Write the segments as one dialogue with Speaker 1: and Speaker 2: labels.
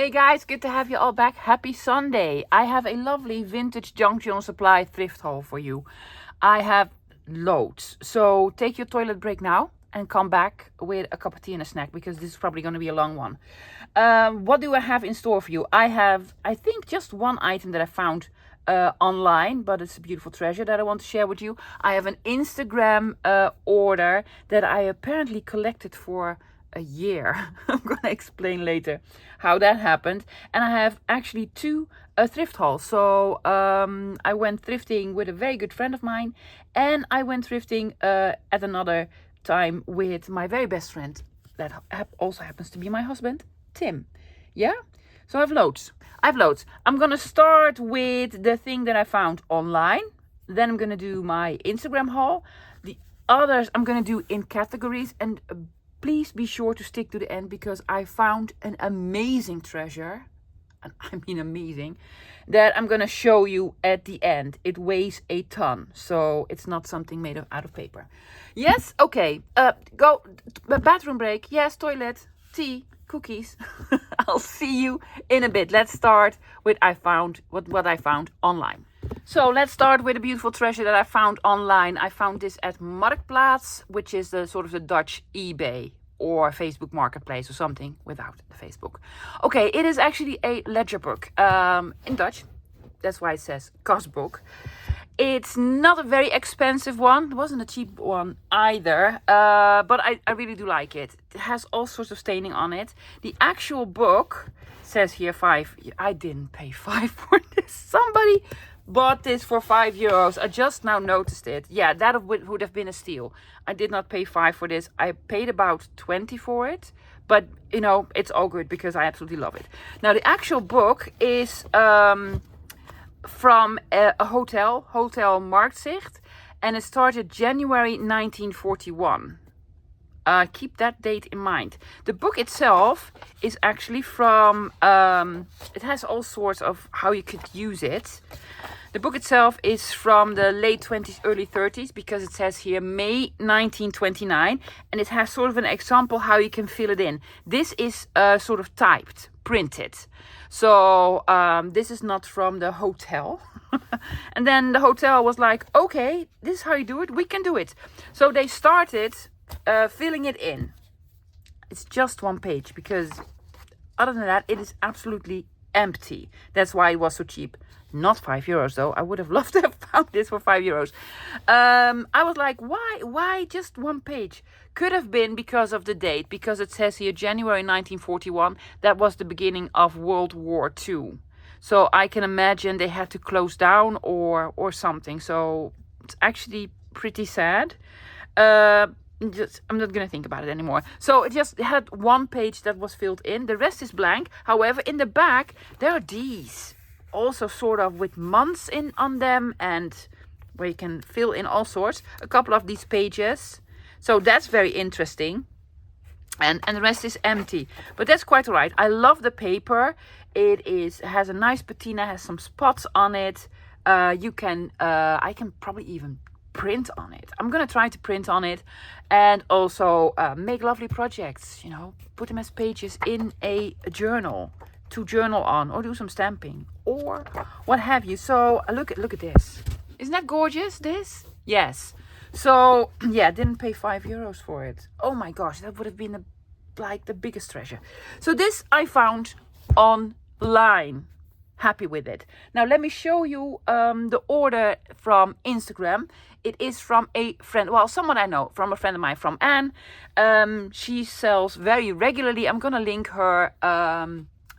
Speaker 1: Hey guys, good to have you all back. Happy Sunday. I have a lovely vintage Junkjournal supply thrift haul for you. I have loads. So take your toilet break now and come back with a cup of tea and a snack because this is probably going to be a long one. What do I have in store for you? I have, I think, just one item that I found online, but it's a beautiful treasure that I want to share with you. I have an Instagram order that I apparently collected for a year. I'm gonna explain later how that happened. And I have actually two thrift hauls. So I went thrifting with a very good friend of mine, and I went thrifting at another time with my very best friend that also happens to be my husband, Tim. Yeah, so I have loads. I'm gonna start with the thing that I found online. Then I'm gonna do my Instagram haul. The others I'm gonna do in categories, and please be sure to stick to the end because I found an amazing treasure, and I mean amazing, that I'm gonna show you at the end. It weighs a ton, so it's not something made out of paper. Yes, okay. Go bathroom break. Yes, toilet, tea, cookies. I'll see you in a bit. Let's start with what I found online. So let's start with a beautiful treasure that I found online. I found this at Marktplaats, which is the sort of the Dutch eBay or Facebook Marketplace or something without the Facebook. Okay, it is actually a ledger book in Dutch. That's why it says kasboek. It's not a very expensive one. It wasn't a cheap one either, but I really do like it. It has all sorts of staining on it. The actual book says here 5. I didn't pay 5 for this. Somebody bought this for €5. I just now noticed it. Yeah, that would have been a steal. I did not pay 5 for this. I paid about 20 for it. But, you know, it's all good because I absolutely love it. Now, the actual book is from a Hotel Marktzicht. And it started January 1941. Keep that date in mind. The book itself is actually from, it has all sorts of how you could use it. The book itself is from the late 20s, early 30s, because it says here May 1929, and it has sort of an example how you can fill it in. This is sort of typed, printed. So this is not from the hotel. And then the hotel was like, okay, this is how you do it. We can do it. So they started filling it in. It's just one page because other than that, it is absolutely empty. That's why it was so cheap. Not €5 though. I would have loved to have found this for €5. I was like, why just one page? Could have been because of the date, because it says here January 1941. That was the beginning of World War II. So I can imagine they had to close down or something. So it's actually pretty sad. I'm not going to think about it anymore. So it just had one page that was filled in. The rest is blank. However, in the back, there are these. Also sort of with months on them, and where you can fill in all sorts. A couple of these pages. So that's very interesting. And the rest is empty. But that's quite all right. I love the paper. It has a nice patina, has some spots on it. I can probably even print on it. I'm gonna try to print on it, and also make lovely projects, you know, put them as pages in a journal to journal on, or do some stamping or what have you. So look at this. Isn't that gorgeous? This, yes. So yeah, didn't pay €5 for it. Oh my gosh, that would have been like the biggest treasure. So this I found online. Happy with it. Now let me show you the order from Instagram. It is from a friend, well, someone I know, from a friend of mine, from Anne. She sells very regularly. I'm gonna link her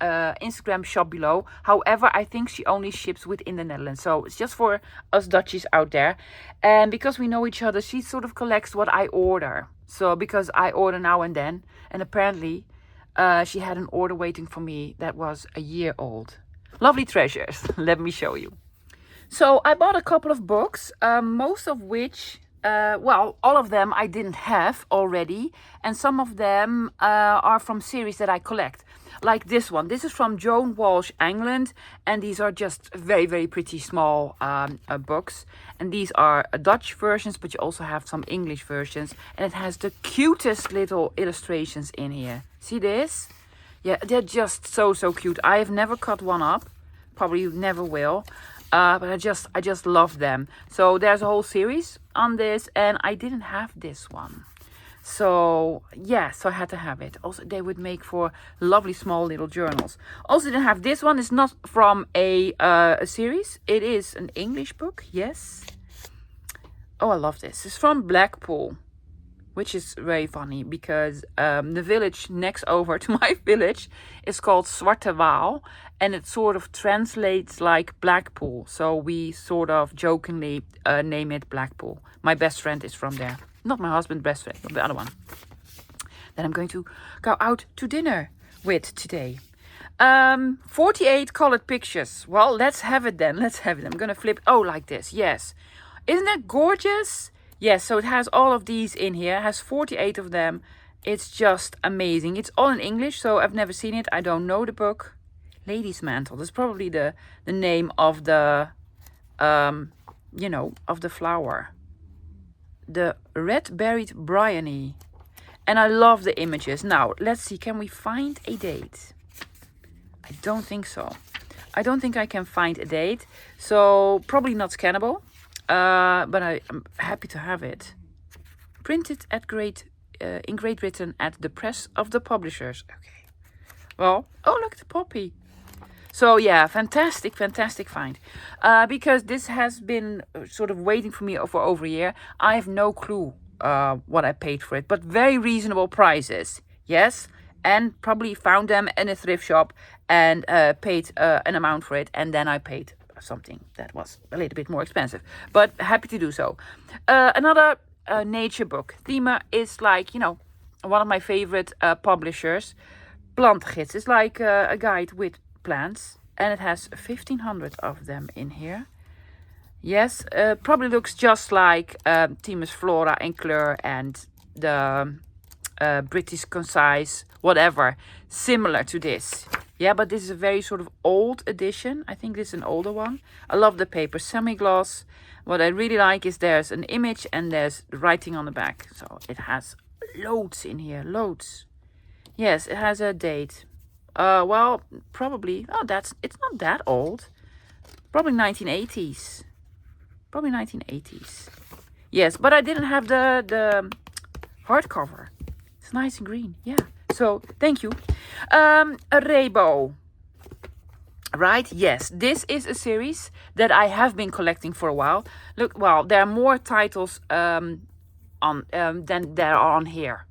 Speaker 1: Instagram shop below. However, I think she only ships within the Netherlands, so it's just for us Dutchies out there. And because we know each other, she sort of collects what I order. So because I order now and then, and apparently she had an order waiting for me that was a year old. Lovely treasures. Let me show you. So I bought a couple of books, most of which, well, all of them I didn't have already. And some of them are from series that I collect. Like this one. This is from Joan Walsh, England. And these are just very, very pretty small books. And these are Dutch versions, but you also have some English versions. And it has the cutest little illustrations in here. See this? Yeah, they're just so cute. I have never cut one up, probably never will, but I just love them. So there's a whole series on this, and I didn't have this one. So yeah, so I had to have it. Also, they would make for lovely small little journals. Also didn't have this one. It's not from a series. It is an English book, yes. Oh, I love this. It's from Blackpool, which is very funny because the village next over to my village is called Zwarte Waal, and it sort of translates like Blackpool. So we sort of jokingly name it Blackpool. My best friend is from there. Not my husband's best friend, but the other one. That I'm going to go out to dinner with today. 48 colored pictures. Well, let's have it then. Let's have it. I'm going to flip. Oh, like this. Yes. Isn't that gorgeous? Yes, so it has all of these in here. It has 48 of them. It's just amazing. It's all in English, so I've never seen it. I don't know the book. Lady's Mantle. That's probably the name of the, of the flower. The red-berried bryony. And I love the images. Now, let's see. Can we find a date? I don't think so. I don't think I can find a date. So, probably not scannable. But I'm happy to have it. Printed in Great Britain at the press of the publishers. Okay. Well, oh, look at the poppy. So yeah, fantastic find. Because this has been sort of waiting for me for over a year. I have no clue what I paid for it, but very reasonable prices. Yes, and probably found them in a thrift shop and paid an amount for it, and then I paid something that was a little bit more expensive, but happy to do so. Another nature book. Thema is like, one of my favorite publishers. Plantgids is like a guide with plants, and it has 1,500 of them in here. Yes, probably looks just like Themis Flora and Kleur and the British Concise, whatever, similar to this. Yeah, but this is a very sort of old edition. I think this is an older one. I love the paper, semi-gloss. What I really like is there's an image and there's writing on the back. So it has loads in here, loads. Yes, it has a date. Well, probably, it's not that old. Probably 1980s. Probably 1980s. Yes, but I didn't have the hardcover. It's nice and green, yeah. So, thank you. A Rebo. Right, yes. This is a series that I have been collecting for a while. Look, well, there are more titles than there are on here.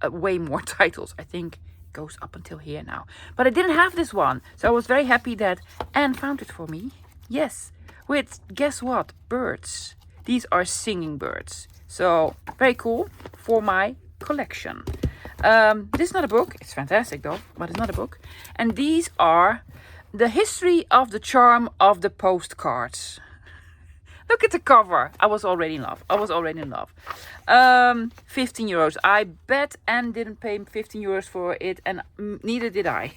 Speaker 1: Way more titles, I think. Goes up until here now. But I didn't have this one. So I was very happy that Anne found it for me. Yes. With, guess what? Birds. These are singing birds. So, very cool for my collection. This is not a book. It's fantastic though, but it's not a book. And these are the history of the charm of the postcards. Look at the cover. I was already in love. 15 euros. I bet Anne didn't pay 15 euros for it, and neither did I.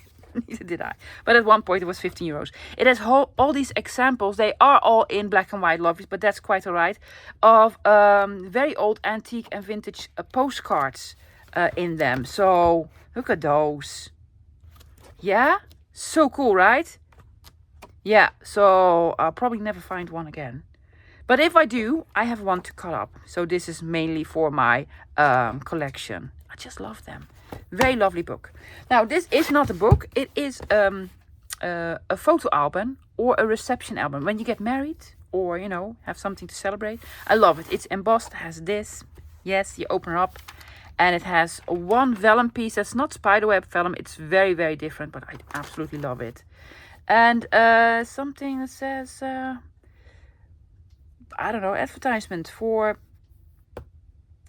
Speaker 1: But at one point it was 15 euros. It has all these examples. They are all in black and white, lovely, but that's quite alright. Of very old antique and vintage postcards in them. So look at those. Yeah, so cool, right? Yeah, so I'll probably never find one again. But if I do, I have one to cut up. So this is mainly for my collection. I just love them. Very lovely book. Now, this is not a book. It is a photo album or a reception album. When you get married or, have something to celebrate. I love it. It's embossed. It has this. Yes, you open it up. And it has one vellum piece. That's not spiderweb vellum. It's very, very different. But I absolutely love it. And something that says... I don't know, advertisement for,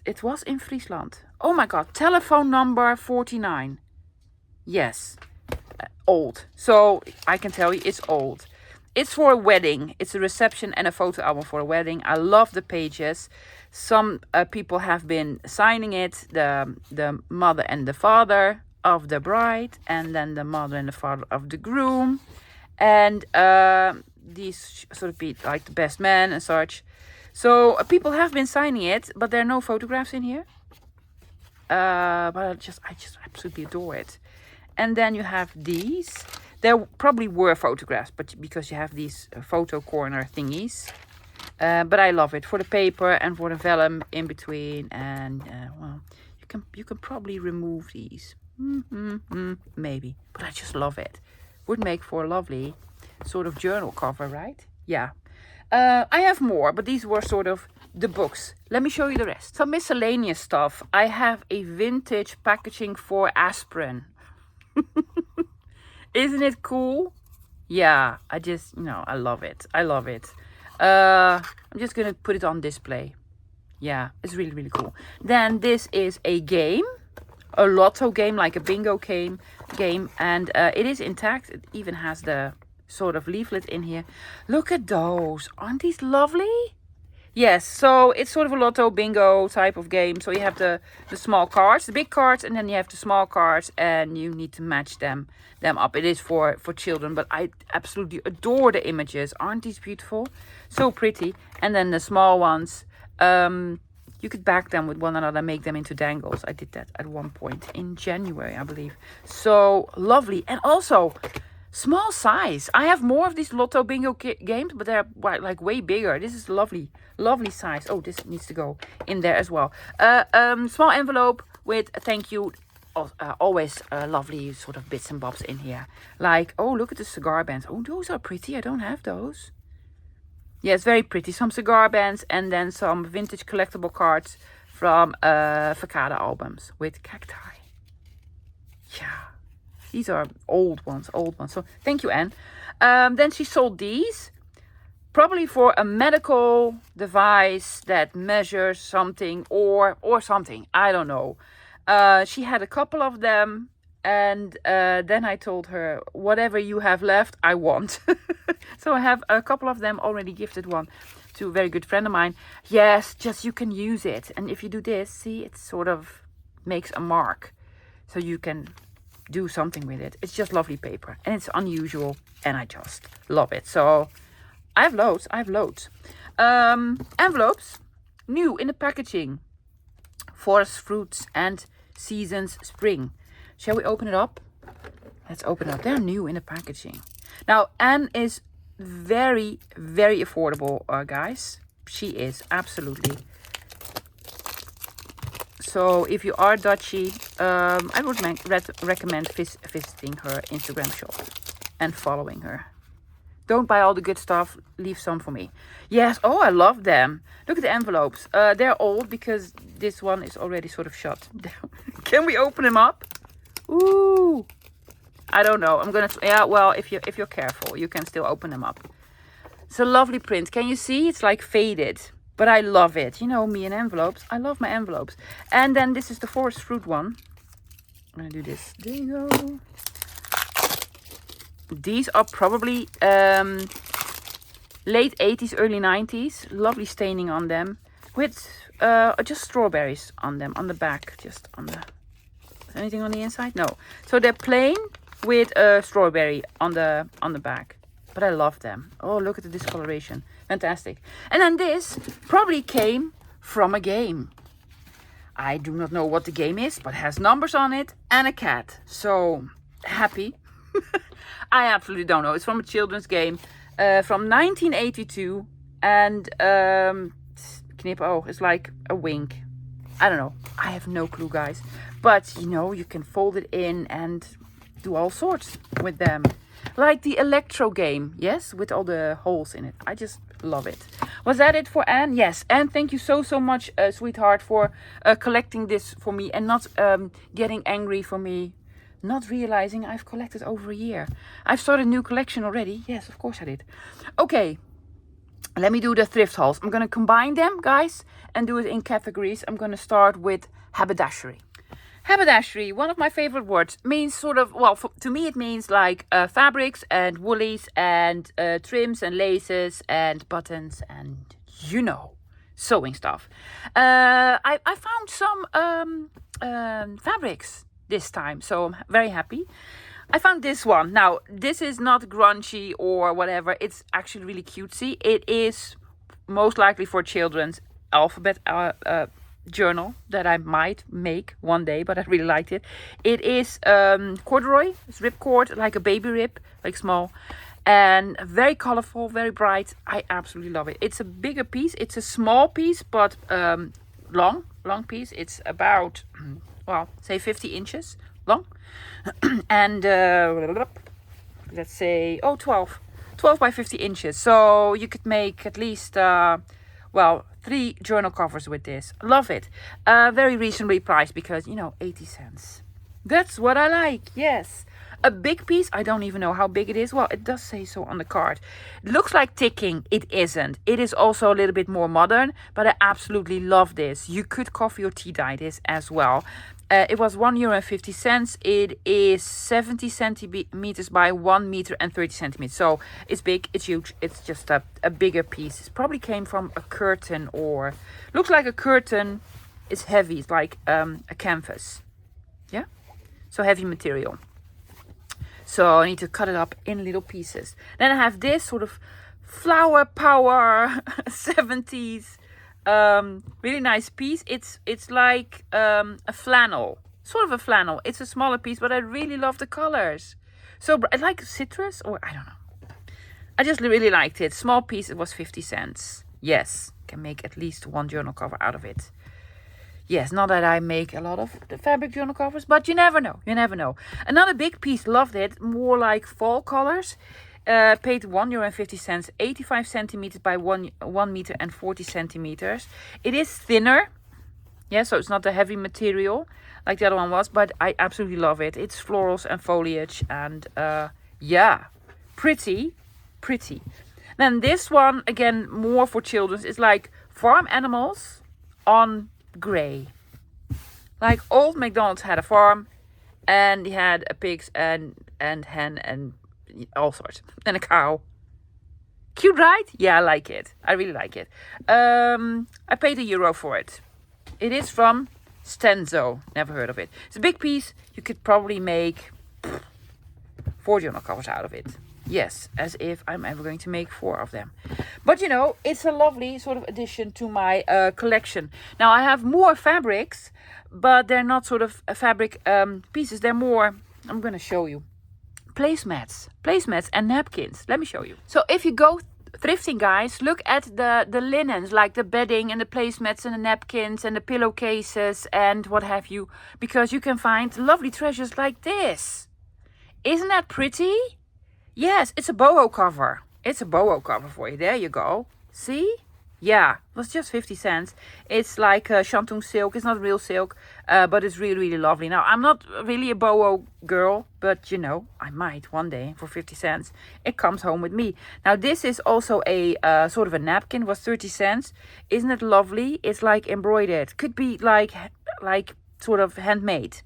Speaker 1: it was in Friesland. Oh my god, telephone number 49. Yes, old. So I can tell you it's old. It's for a wedding. It's a reception and a photo album for a wedding. I love the pages. Some people have been signing it. The mother and the father of the bride. And then the mother and the father of the groom. And these sort of be like the best man and such. So people have been signing it, but there are no photographs in here. But I just absolutely adore it. And then you have these. There probably were photographs, but because you have these photo corner thingies. But I love it for the paper and for the vellum in between. And well, you can probably remove these. Maybe, but I just love it. Would make for a lovely sort of journal cover, right? Yeah. I have more, but these were sort of the books. Let me show you the rest. Some miscellaneous stuff. I have a vintage packaging for aspirin. Isn't it cool? Yeah, I love it. I love it. I'm just gonna put it on display. Yeah, it's really, really cool. Then this is a game, a lotto game, like a bingo game, and it is intact. It even has the sort of leaflet in here. Look at those. Aren't these lovely? Yes, so it's sort of a lotto bingo type of game. So you have the small cards, the big cards, and then you have the small cards, and you need to match them up. It is for children, but I absolutely adore the images. Aren't these beautiful? So pretty. And then the small ones, you could back them with one another, make them into dangles. I did that at one point in January, I believe. So lovely. And also small size. I have more of these lotto bingo games, but they're like way bigger. This is lovely size. Oh, this needs to go in there as well. Small envelope with a thank you. Always lovely sort of bits and bobs in here. Like, oh, look at the cigar bands. Oh, those are pretty. I don't have those. Yeah, it's very pretty. Some cigar bands and then some vintage collectible cards from Facada albums with cacti. Yeah. These are old ones. So thank you, Anne. Then she sold these. Probably for a medical device that measures something or something. I don't know. She had a couple of them. And then I told her, whatever you have left, I want. So I have a couple of them, already gifted one to a very good friend of mine. Yes, just you can use it. And if you do this, see, it sort of makes a mark. So you can do something with it. It's just lovely paper. And it's unusual. And I just love it. So I have loads. Envelopes, new in the packaging. Forest fruits and seasons spring. Shall we open it up? Let's open it up. They're new in the packaging. Now, Anne is very, very affordable, guys. She is, absolutely. So, if you are Dutchy, I would recommend visiting her Instagram shop and following her. Don't buy all the good stuff. Leave some for me. Yes. Oh, I love them. Look at the envelopes. They're old because this one is already sort of shut. Can we open them up? Ooh, I don't know. I'm gonna. Yeah, well, if you're careful, you can still open them up. It's a lovely print. Can you see? It's like faded, but I love it. You know me and envelopes. I love my envelopes. And then this is the forest fruit one. I'm gonna do this. There you go. These are probably late 80s, early 90s. Lovely staining on them with just strawberries on them on the back, just on the. Anything on the inside? No. So they're plain with a strawberry on the back. But I love them. Oh, look at the discoloration. Fantastic. And then this probably came from a game. I do not know what the game is, but has numbers on it and a cat. So happy. I absolutely don't know. It's from a children's game from 1982. And knip, oh, it's like a wink. I don't know. I have no clue, guys. But, you know, you can fold it in and do all sorts with them. Like the Electro game, yes? With all the holes in it. I just love it. Was that it for Anne? Yes. Anne, thank you so much, sweetheart, for collecting this for me. And not getting angry for me. Not realizing I've collected over a year. I've started a new collection already. Yes, of course I did. Okay. Let me do the thrift hauls. I'm going to combine them, guys, and do it in categories. I'm going to start with haberdashery. Haberdashery, one of my favorite words, means sort of, well, to me it means like fabrics and woolies and trims and laces and buttons and, you know, sewing stuff. I found some fabrics this time, so I'm very happy. I found this one. Now, this is not grungy or whatever. It's actually really cutesy. It is most likely for children's alphabet journal that I might make one day, but I really liked it. It is corduroy. It's ripcord, like a baby rib, like small, and very colorful, very bright. I absolutely love it. It's a bigger piece. It's a small piece, but long piece. It's about, well, say 50 inches long, and let's say 12 by 50 inches. So you could make at least well, 3 journal covers with this. Love it. Very reasonably priced because, you know, 80 cents. That's what I like. Yes. A big piece. I don't even know how big it is. Well, it does say so on the card. It looks like ticking. It isn't. It is also a little bit more modern, but I absolutely love this. You could coffee or tea dye this as well. It was €1.50. It is 70 centimeters by 1 meter and 30 centimeters. So it's big, it's huge. It's just a bigger piece. It probably came from a curtain, or looks like a curtain. It's heavy. It's like a canvas. Yeah. So heavy material. So I need to cut it up in little pieces. Then I have this sort of flower power 70s. Really nice piece. It's like a flannel, sort of a flannel. It's a smaller piece, but I really love the colors. So I like citrus, or I don't know. I just really liked it. Small piece. It was 50 cents. Yes, can make at least 1 journal cover out of it. Yes, not that I make a lot of the fabric journal covers, but you never know. You never know. Another big piece. Loved it. More like fall colors. Paid €1.50, 85 centimeters by 1 meter and 40 centimeters. It is thinner. Yeah, so it's not a heavy material like the other one was, but I absolutely love it. It's florals and foliage, and yeah, pretty. Then this one, again, more for children. It's like farm animals on grey. Like old MacDonald's had a farm, and he had a pigs and hen and all sorts, and a cow. Cute, right? Yeah, I like it. I really like it. I paid €1 for it. It is from Stenzo. Never heard of it. It's a big piece. You could probably make 4 journal covers out of it. Yes, as if I'm ever going to make 4 of them. But you know, it's a lovely sort of addition to my collection. Now I have more fabrics, but they're not sort of fabric pieces. They're more, I'm going to show you. Placemats and napkins. Let me show you. So if you go thrifting, guys, look at the linens, like the bedding and the placemats and the napkins and the pillowcases and what have you, because you can find lovely treasures like this. Isn't that pretty? Yes, it's a boho cover. It's a boho cover for you. There you go. See? Yeah, it was just 50 cents. It's like shantung silk. It's not real silk, but it's really, really lovely. Now, I'm not really a boho girl, but you know, I might one day for 50 cents. It comes home with me. Now, this is also a sort of a napkin. It was 30 cents. Isn't it lovely? It's like embroidered. Could be like sort of handmade.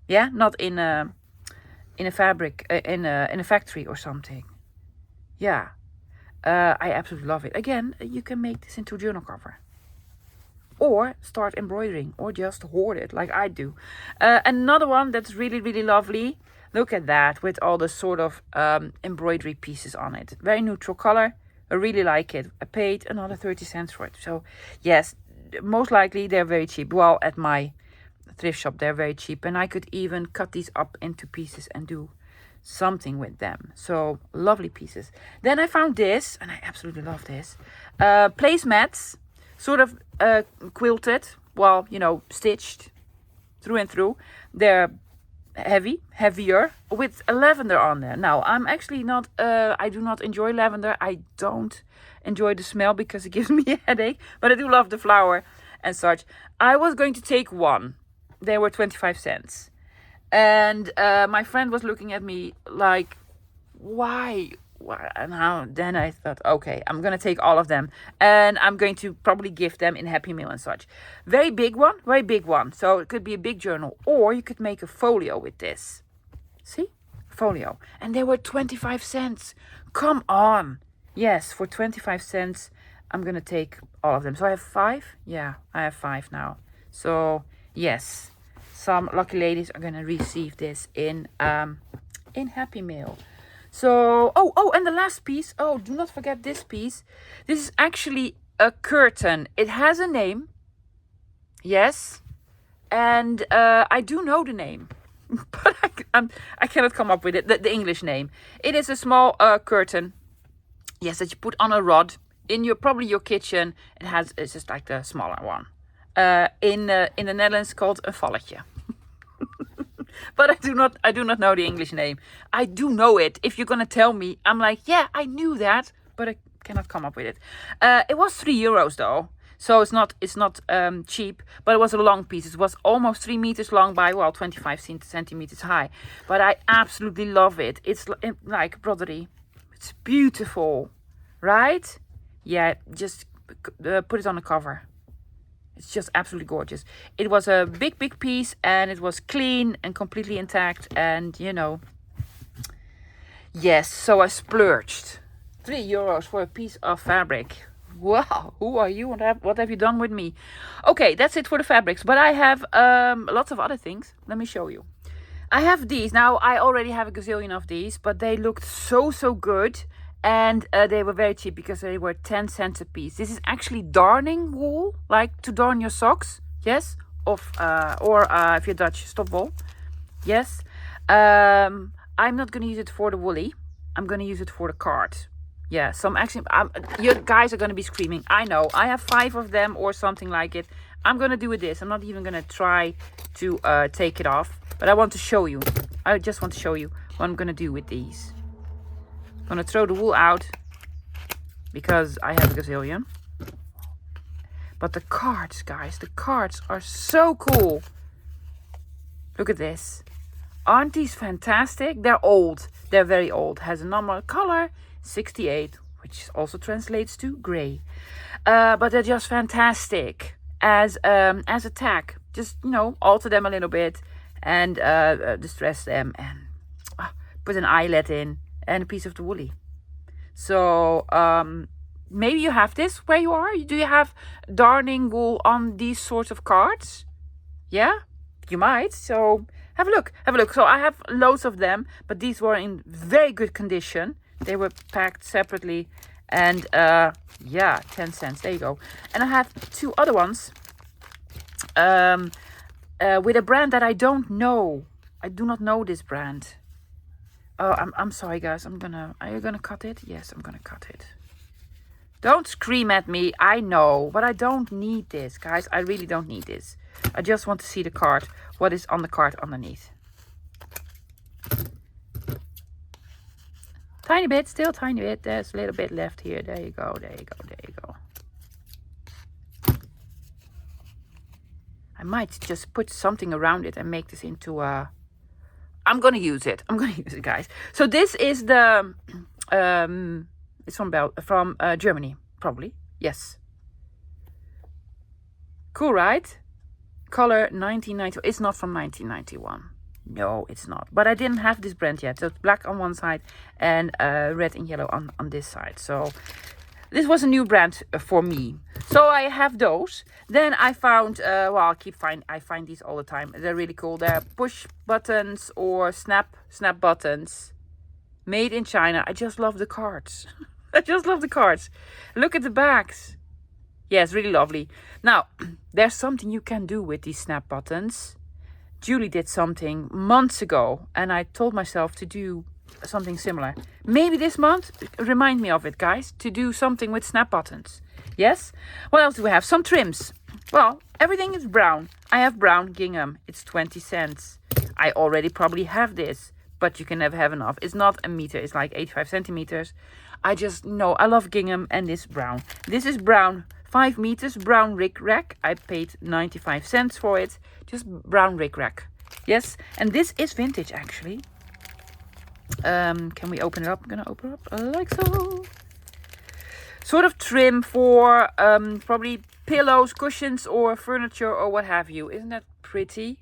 Speaker 1: Yeah, not in a fabric, in a factory or something. Yeah. I absolutely love it. Again, you can make this into a journal cover. Or start embroidering. Or just hoard it like I do. Another one that's really, really lovely. Look at that. With all the sort of embroidery pieces on it. Very neutral color. I really like it. I paid another 30 cents for it. So, yes, most likely they're very cheap. Well, at my thrift shop, they're very cheap. And I could even cut these up into pieces and do something with them. So lovely pieces. Then I found this, and I absolutely love this. Placemats, sort of quilted, well, you know, stitched through and through. They're heavier, with lavender on there. Now, I'm actually not, I do not enjoy lavender. I don't enjoy the smell because it gives me a headache, but I do love the flower and such. I was going to take one. They were 25 cents. And my friend was looking at me like, why? And then I thought, okay, I'm going to take all of them. And I'm going to probably gift them in Happy Meal and such. Very big one. So it could be a big journal. Or you could make a folio with this. See? Folio. And they were 25 cents. Come on. Yes, for 25 cents, I'm going to take all of them. So I have 5? Yeah, I have 5 now. So, yes. Some lucky ladies are going to receive this in Happy Mail. So, and the last piece. Oh, do not forget this piece. This is actually a curtain. It has a name. Yes. And I do know the name. But I cannot come up with it, the English name. It is a small curtain. Yes, that you put on a rod in probably your kitchen. It's just like the smaller one. In the Netherlands called een valletje. But I do not know the English name. I do know it. If you're gonna tell me, I'm like, yeah, I knew that, but I cannot come up with it. It was €3 though, so it's not cheap. But it was a long piece. It was almost 3 meters long by 25 centimeters high. But I absolutely love it. It's like broderie. It's beautiful, right? Yeah, just put it on the cover. It's just absolutely gorgeous. It was a big piece, and it was clean and completely intact. And yes, so I splurged €3 for a piece of fabric. Wow, who are you? What have you done with me? Okay, that's it for the fabrics. But I have lots of other things. Let me show you. I have these. Now, I already have a gazillion of these, but they looked so good. And they were very cheap because they were 10 cents a piece. This is actually darning wool, like to darn your socks. Yes. Or if you're Dutch, stopwol. Yes. I'm not going to use it for the woolly. I'm going to use it for the card. Yeah. You guys are going to be screaming. I know. I have 5 of them or something like it. I'm going to do with this. I'm not even going to try to take it off. But I want to show you. I just want to show you what I'm going to do with these. I'm going to throw the wool out because I have a gazillion. But the cards, guys, the cards are so cool. Look at this. Aren't these fantastic? They're old. They're very old. Has a normal color, 68, which also translates to gray. But they're just fantastic as a tag. Just, alter them a little bit and distress them and put an eyelet in. And a piece of the woolly. So maybe you have this where you are. Do you have darning wool on these sorts of cards? Yeah, you might. So have a look. So I have loads of them, but these were in very good condition. They were packed separately, and 10 cents. There you go. And I have 2 other ones with a brand that I don't know. I do not know this brand. Oh, I'm sorry, guys. Are you gonna cut it? Yes, I'm gonna cut it. Don't scream at me. I know, but I don't need this, guys. I really don't need this. I just want to see the card. What is on the card underneath? Tiny bit, still tiny bit. There's a little bit left here. There you go. I might just put something around it and make this into a... I'm going to use it, guys. So this is the, it's from Germany, probably. Yes. Cool, right? Color 1990. It's not from 1991. No, it's not. But I didn't have this brand yet. So it's black on one side and red and yellow on this side. So this was a new brand for me. So I have those. Then I found, I find these all the time. They're really cool. They're push buttons or snap buttons. Made in China. I just love the cards. Look at the backs. Yeah, it's really lovely. Now, there's something you can do with these snap buttons. Julie did something months ago. And I told myself to do something similar. Maybe this month, remind me of it, guys, to do something with snap buttons. Yes? What else do we have? Some trims. Well, everything is brown. I have brown gingham. It's 20 cents. I already probably have this, but you can never have enough. It's not a meter. It's like 85 centimeters. I just know I love gingham and this brown. This is brown. 5 meters brown rickrack. I paid 95 cents for it. Just brown rickrack. Yes? And this is vintage, actually. Can we open it up? I'm gonna open it up like so. Sort of trim for probably pillows, cushions, or furniture, or what have you. Isn't that pretty?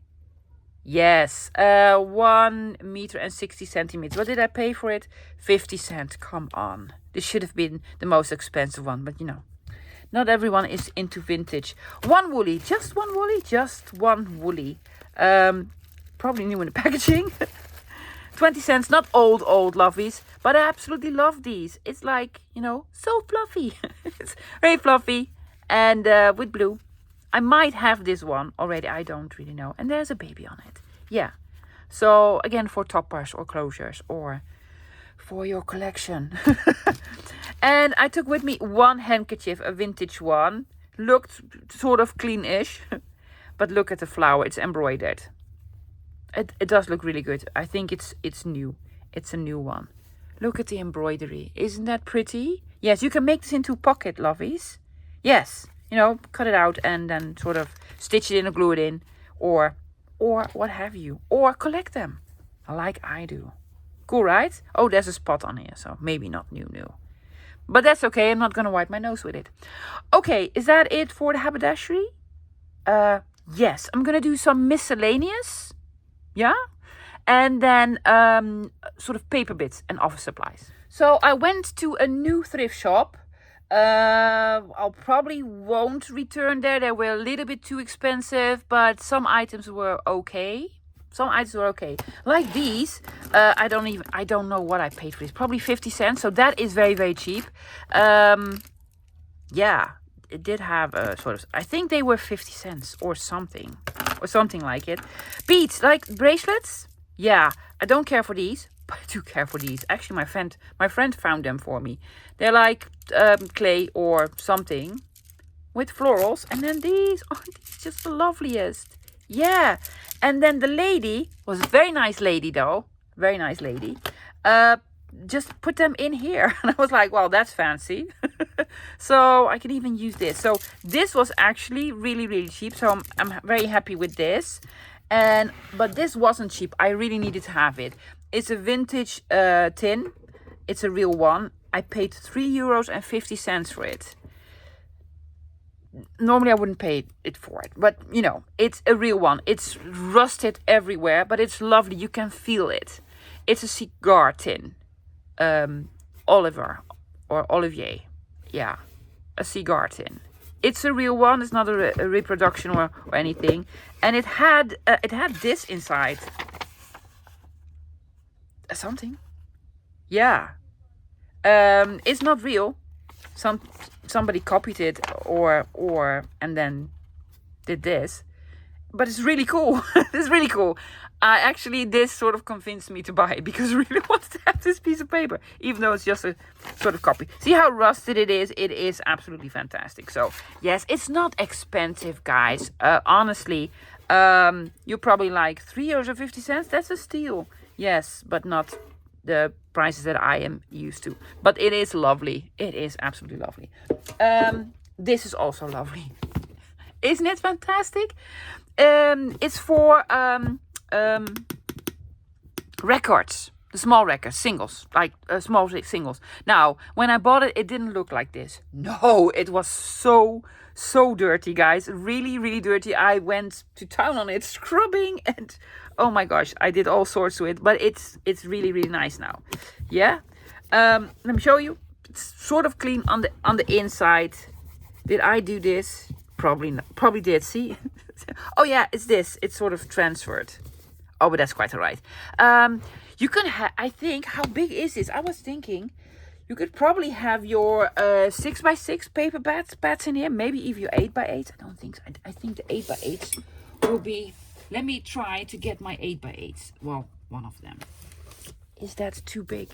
Speaker 1: Yes. 1 meter and 60 centimeters. What did I pay for it? 50 cents. Come on. This should have been the most expensive one, but not everyone is into vintage. One woolly. Just one woolly. Probably new in the packaging. 20 cents, not old lovelies, but I absolutely love these. It's like, so fluffy. It's very fluffy and with blue. I might have this one already. I don't really know. And there's a baby on it. Yeah. So again, for toppers or closures or for your collection. And I took with me one handkerchief, a vintage one. Looked sort of clean-ish. But look at the flower. It's embroidered. It does look really good. I think it's new. It's a new one. Look at the embroidery. Isn't that pretty? Yes, you can make this into a pocket, lovies. Yes. You know, cut it out and then sort of stitch it in or glue it in. Or what have you. Or collect them. Like I do. Cool, right? Oh, there's a spot on here. So maybe not new. But that's okay. I'm not going to wipe my nose with it. Okay, is that it for the haberdashery? Yes. I'm going to do some miscellaneous. Yeah? And then sort of paper bits and office supplies. So I went to a new thrift shop. I'll probably won't return there. They were a little bit too expensive, but some items were okay. Like these. I don't know what I paid for this. Probably 50 cents. So that is very, very cheap. Yeah, it did have a sort of, I think they were 50 cents or something like it. Beads, like bracelets. Yeah, I don't care for these, but I do care for these. Actually, my friend found them for me. They're like clay or something with florals. And then these, these just the loveliest. Yeah. And then the lady was a very nice lady though. Very nice lady. Just put them in here. And I was like, well, that's fancy. So I can even use this. So this was actually really, really cheap. So I'm very happy with this. But this wasn't cheap. I really needed to have it. It's a vintage tin. It's a real one. I paid €3.50 for it. Normally I wouldn't pay it for it. But, you know, it's a real one. It's rusted everywhere. But it's lovely. You can feel it. It's a cigar tin. Olivier. Yeah. A cigar tin. It's a real one. It's not a reproduction or anything. And it had this inside. Something. Yeah. It's not real. Somebody copied it and then did this. But it's really cool. It's really cool. This sort of convinced me to buy it because I really wanted to have this piece of paper, even though it's just a sort of copy. See how rusted it is? It is absolutely fantastic. So, yes, it's not expensive, guys. Honestly, you're probably like €3.50. That's a steal. Yes, but not the prices that I am used to. But it is lovely. It is absolutely lovely. This is also lovely. Isn't it fantastic? It's for records, the small records, singles, like small singles. Now, when I bought it, it didn't look like this. No, it was so dirty, guys. Really, really dirty. I went to town on it, scrubbing, and oh my gosh, I did all sorts to it. But it's really, really nice now. Yeah. Let me show you. It's sort of clean on the inside. Did I do this? Probably not. Probably did. See. Oh yeah, it's this. It's sort of transferred. Oh, but that's quite alright. You can have, I think, how big is this? I was thinking you could probably have your 6x6 paper bats in here. Maybe even your 8x8. I don't think so. I think the 8x8s will be, let me try to get my 8x8s. Well, one of them. Is that too big?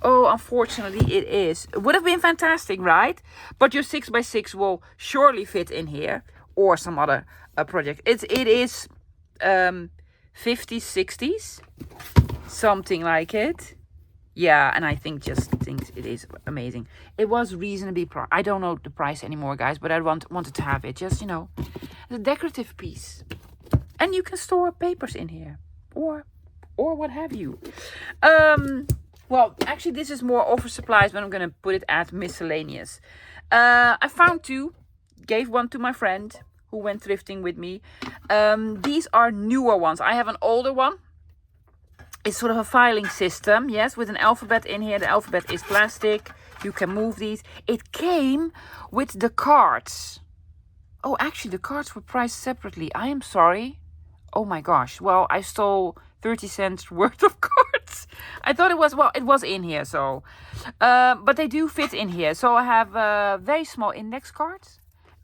Speaker 1: Oh, unfortunately it is. It would have been fantastic, right? But your 6x6 will surely fit in here. Or some other project. It is 50s, 60s. Something like it. Yeah, and I think it is amazing. It was reasonably priced. I don't know the price anymore, guys. But I wanted to have it. Just, you know, as a decorative piece. And you can store papers in here. Or what have you. Well, actually, this is more office supplies. But I'm going to put it at miscellaneous. I found two. Gave one to my friend who went thrifting with me. These are newer ones. I have an older one. It's sort of a filing system, yes, with an alphabet in here. The alphabet is plastic. You can move these. It came with the cards. Oh, actually, the cards were priced separately. I am sorry. Oh my gosh. Well, I stole 30 cents worth of cards. I thought it was in here, so. But they do fit in here. So I have very small index cards.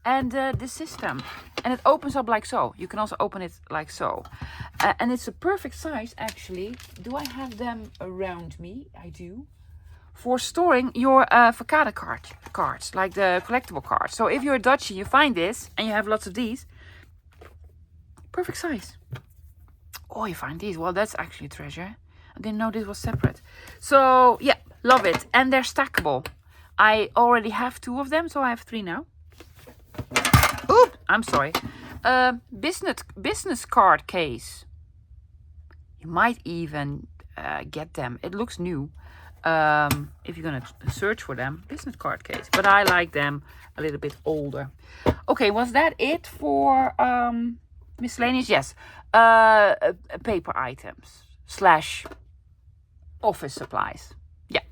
Speaker 1: and the system. And it opens up like so. You can also open it like so. And it's a perfect size, actually. Do I have them around me? I do. For storing your avocado cards, like the collectible cards. So if you're a Dutchie, you find this, and you have lots of these. Perfect size. Oh, you find these. Well, that's actually a treasure. I didn't know this was separate. So, yeah, love it. And they're stackable. I already have 2 of them, so I have 3 now. Oop, I'm sorry. Business card case. You might even get them. It looks new. If you're gonna search for them, business card case. But I like them a little bit older. Okay, was that it for miscellaneous? Yes. Paper items / office supplies. Yeah.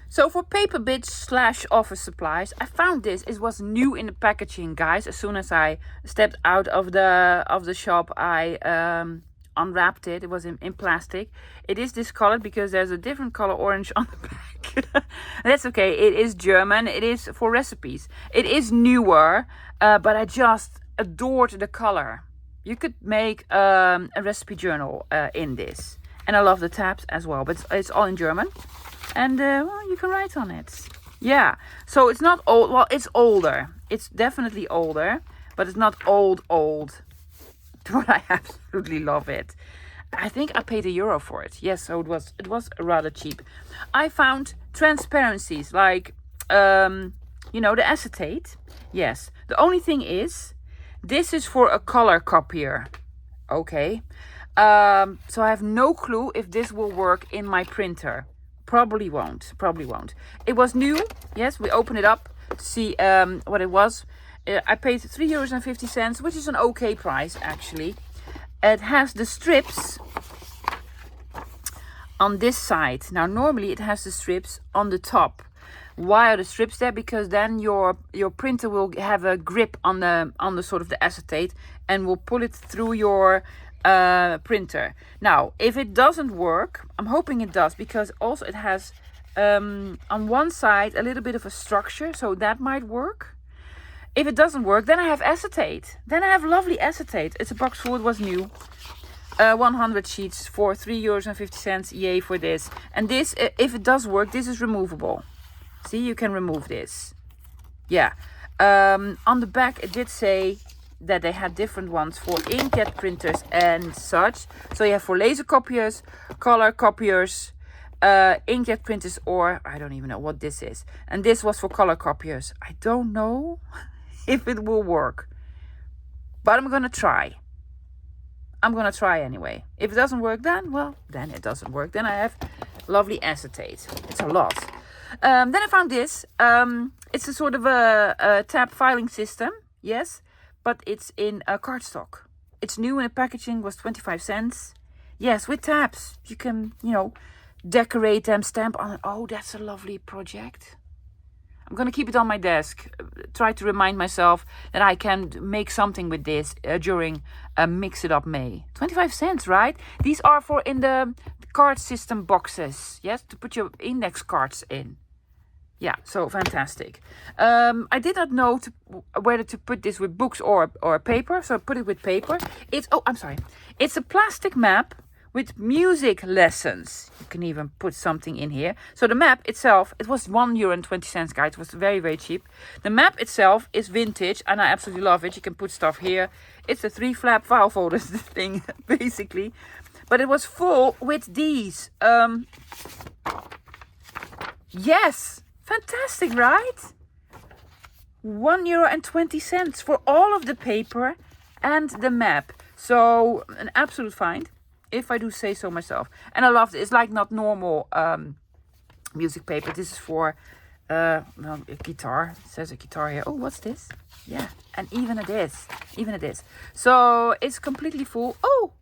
Speaker 1: So for paper bits / office supplies, I found this. It was new in the packaging, guys. As soon as I stepped out of the shop, I unwrapped it. It was in plastic. It is discolored because there's a different color orange on the back. That's okay. It is German. It is for recipes. It is newer, but I just adored the color. You could make a recipe journal in this. And I love the tabs as well, but it's all in German. And well, you can write on it. Yeah. So it's not old. Well, it's older. It's definitely older, but it's not old. But I absolutely love it. I think I paid €1 for it. Yes, so it was rather cheap. I found transparencies like the acetate. Yes. The only thing is, this is for a color copier. Okay. So I have no clue if this will work in my printer. Probably won't. It was new. Yes, we open it up to see what it was. I paid €3.50, which is an okay price, actually. It has the strips on this side. Now, normally it has the strips on the top. Why are the strips there? Because then your printer will have a grip on the sort of the acetate and will pull it through your printer. Now, if it doesn't work, I'm hoping it does, because also it has on one side a little bit of a structure, so that might work. If it doesn't work, then I have acetate. Then I have lovely acetate. It's a box full. It was new. 100 sheets for €3.50. Yay for this. And this, if it does work, this is removable. See, you can remove this. Yeah. On the back, it did say that they had different ones for inkjet printers and such. So you have for laser copiers, color copiers, inkjet printers, or I don't even know what this is. And this was for color copiers. I don't know if it will work, but I'm gonna try. Anyway. If it doesn't work, then it doesn't work. Then I have lovely acetate. It's a lot. Then I found this. It's a sort of a tab filing system. Yes, but it's in cardstock. It's new in the packaging. Was 25 cents. Yes, with tabs. You can, decorate them, stamp on it. Oh, that's a lovely project. I'm going to keep it on my desk. Try to remind myself that I can make something with this during Mix It Up May. 25 cents, right? These are for in the card system boxes. Yes, to put your index cards in. Yeah, so fantastic. I did not know whether to put this with books or paper. So I put it with paper. It's a plastic map with music lessons. You can even put something in here. So the map itself, it was €1.20, guys. It was very, very cheap. The map itself is vintage, and I absolutely love it. You can put stuff here. It's a 3-flap file folder thing, basically. But it was full with these. Yes, fantastic, right? €1.20 for all of the paper and the map. So an absolute find, if I do say so myself. And I love it. It's like not normal music paper. This is for a guitar. It says a guitar here. Oh, what's this? Yeah, and even it is. So it's completely full. Oh,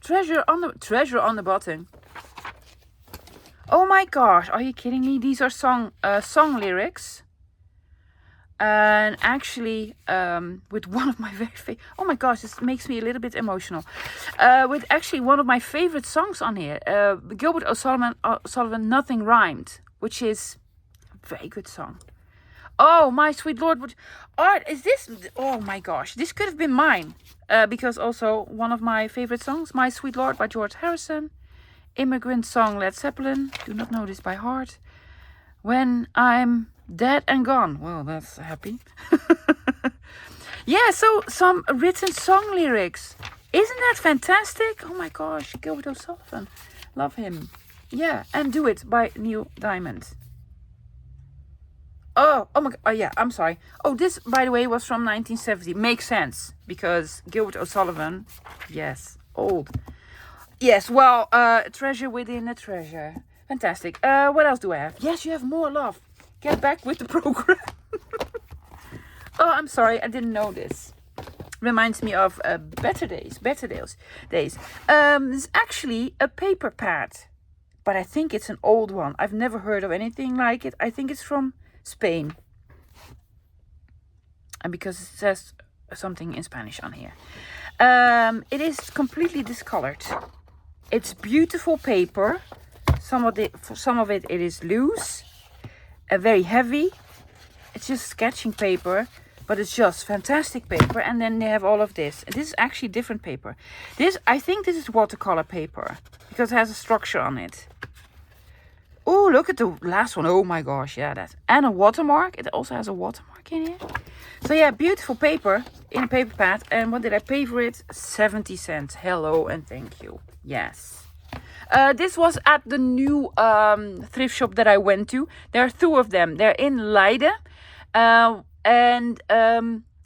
Speaker 1: treasure on the bottom. Oh my gosh, are you kidding me? These are song lyrics. And actually, with one of my very favorite... Oh my gosh, this makes me a little bit emotional. With actually one of my favorite songs on here. Gilbert O'Sullivan, Nothing Rhymed. Which is a very good song. Oh, my sweet lord. What art is this? Oh my gosh. This could have been mine. Because also one of my favorite songs, My Sweet Lord by George Harrison. Immigrant song, Led Zeppelin. Do not know this by heart. When I'm dead and gone. Well, that's happy. Yeah, so some written song lyrics. Isn't that fantastic? Oh my gosh, Gilbert O'Sullivan. Love him. Yeah, and Do It by Neil Diamond. Oh my god. Oh yeah, I'm sorry. Oh, this, by the way, was from 1970. Makes sense, because Gilbert O'Sullivan, yes, old. Yes, well, treasure within a treasure. Fantastic. What else do I have? Yes, you have more, love. Get back with the program. Oh, I'm sorry, I didn't know this. Reminds me of better days. It's actually a paper pad, but I think it's an old one. I've never heard of anything like it. I think it's from Spain. And because it says something in Spanish on here. It is completely discolored. It's beautiful paper. Some of it is loose, very heavy. It's just sketching paper, but it's just fantastic paper. And then they have all of this. This is actually different paper. I think this is watercolor paper because it has a structure on it. Oh, look at the last one. Oh my gosh, yeah, and a watermark. It also has a watermark in here. So yeah, beautiful paper in a paper pad. And what did I pay for it? 70 cents. Hello and thank you. Yes. This was at the new thrift shop that I went to. There are two of them. They're in Leiden. And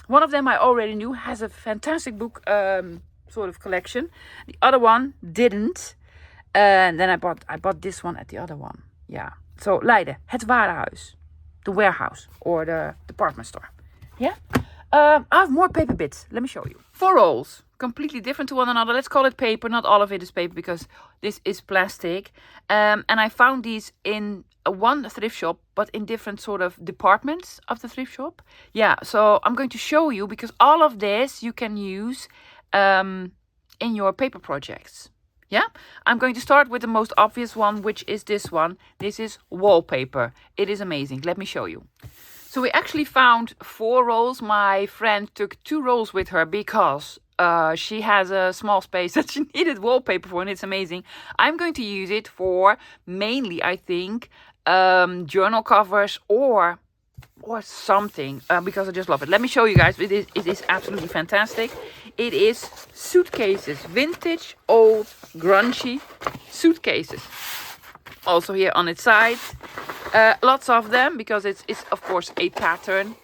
Speaker 1: one of them I already knew, has a fantastic book sort of collection. The other one didn't. And then I bought this one at the other one. Yeah. So Leiden, het warenhuis. The warehouse or the department store. Yeah. I have more paper bits. Let me show you. 4 rolls. Completely different to one another. Let's call it paper. Not all of it is paper because this is plastic. And I found these in one thrift shop, but in different sort of departments of the thrift shop. Yeah, so I'm going to show you because all of this you can use in your paper projects. Yeah, I'm going to start with the most obvious one, which is this one. This is wallpaper. It is amazing. Let me show you. So we actually found 4 rolls. My friend took 2 rolls with her because she has a small space that she needed wallpaper for, and it's amazing. I'm going to use it for mainly, I think, journal covers or something because I just love it. Let me show you guys. It is absolutely fantastic. It is suitcases, vintage, old, grungy suitcases. Also here on its side, lots of them because it's of course a pattern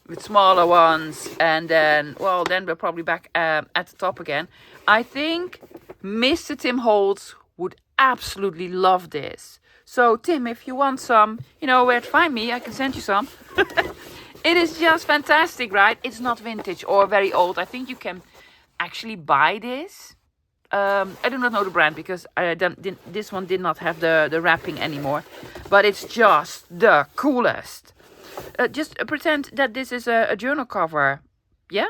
Speaker 1: with smaller ones, and then we're probably back at the top again. I think Mr. Tim Holtz would absolutely love this. So Tim, if you want some, you know where to find me. I can send you some. It is just fantastic, right? It's not vintage or very old. I think you can actually buy this. I do not know the brand because this one did not have the wrapping anymore. But it's just the coolest. Just pretend that this is a journal cover. Yeah,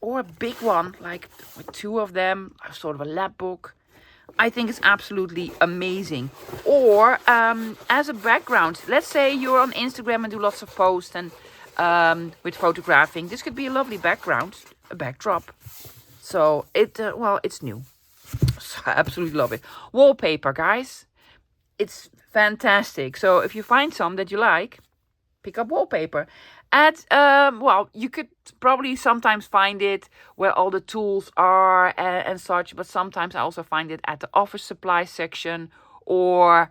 Speaker 1: or a big one, like with 2 of them, sort of a lap book. I think it's absolutely amazing. Or as a background, let's say you're on Instagram and do lots of posts and with photographing. This could be a lovely background, a backdrop. So it's new. So I absolutely love it. Wallpaper, guys. It's fantastic. So if you find some that you like, pick up wallpaper. You could probably sometimes find it where all the tools are and such, but sometimes I also find it at the office supply section or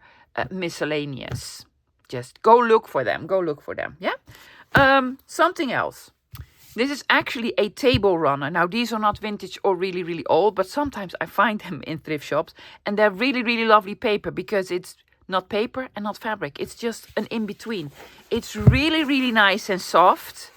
Speaker 1: miscellaneous. Just go look for them. Yeah. Something else. This is actually a table runner. Now, these are not vintage or really, really old, but sometimes I find them in thrift shops, and they're really, really lovely paper because it's not paper and not fabric. It's just an in-between. It's really, really nice and soft.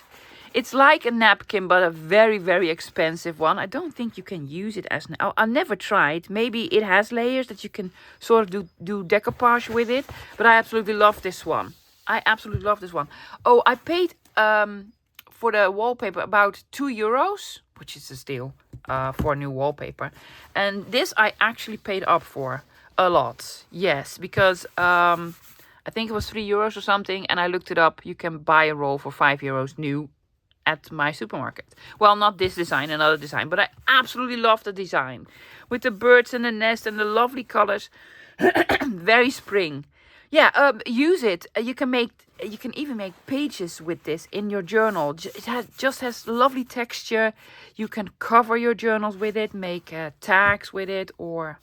Speaker 1: It's like a napkin, but a very, very expensive one. I don't think you can use it as... I never tried. Maybe it has layers that you can sort of do decoupage with it, but I absolutely love this one. Oh, I paid... for the wallpaper about €2, which is a steal for new wallpaper. And this I actually paid up for a lot. Yes, because I think it was €3 or something, and I looked it up. You can buy a roll for €5 new at my supermarket. Well, not this design, another design, but I absolutely love the design with the birds and the nest and the lovely colors. Very spring. Yeah, use it. You can even make pages with this in your journal. It just has lovely texture. You can cover your journals with it, make tags with it, or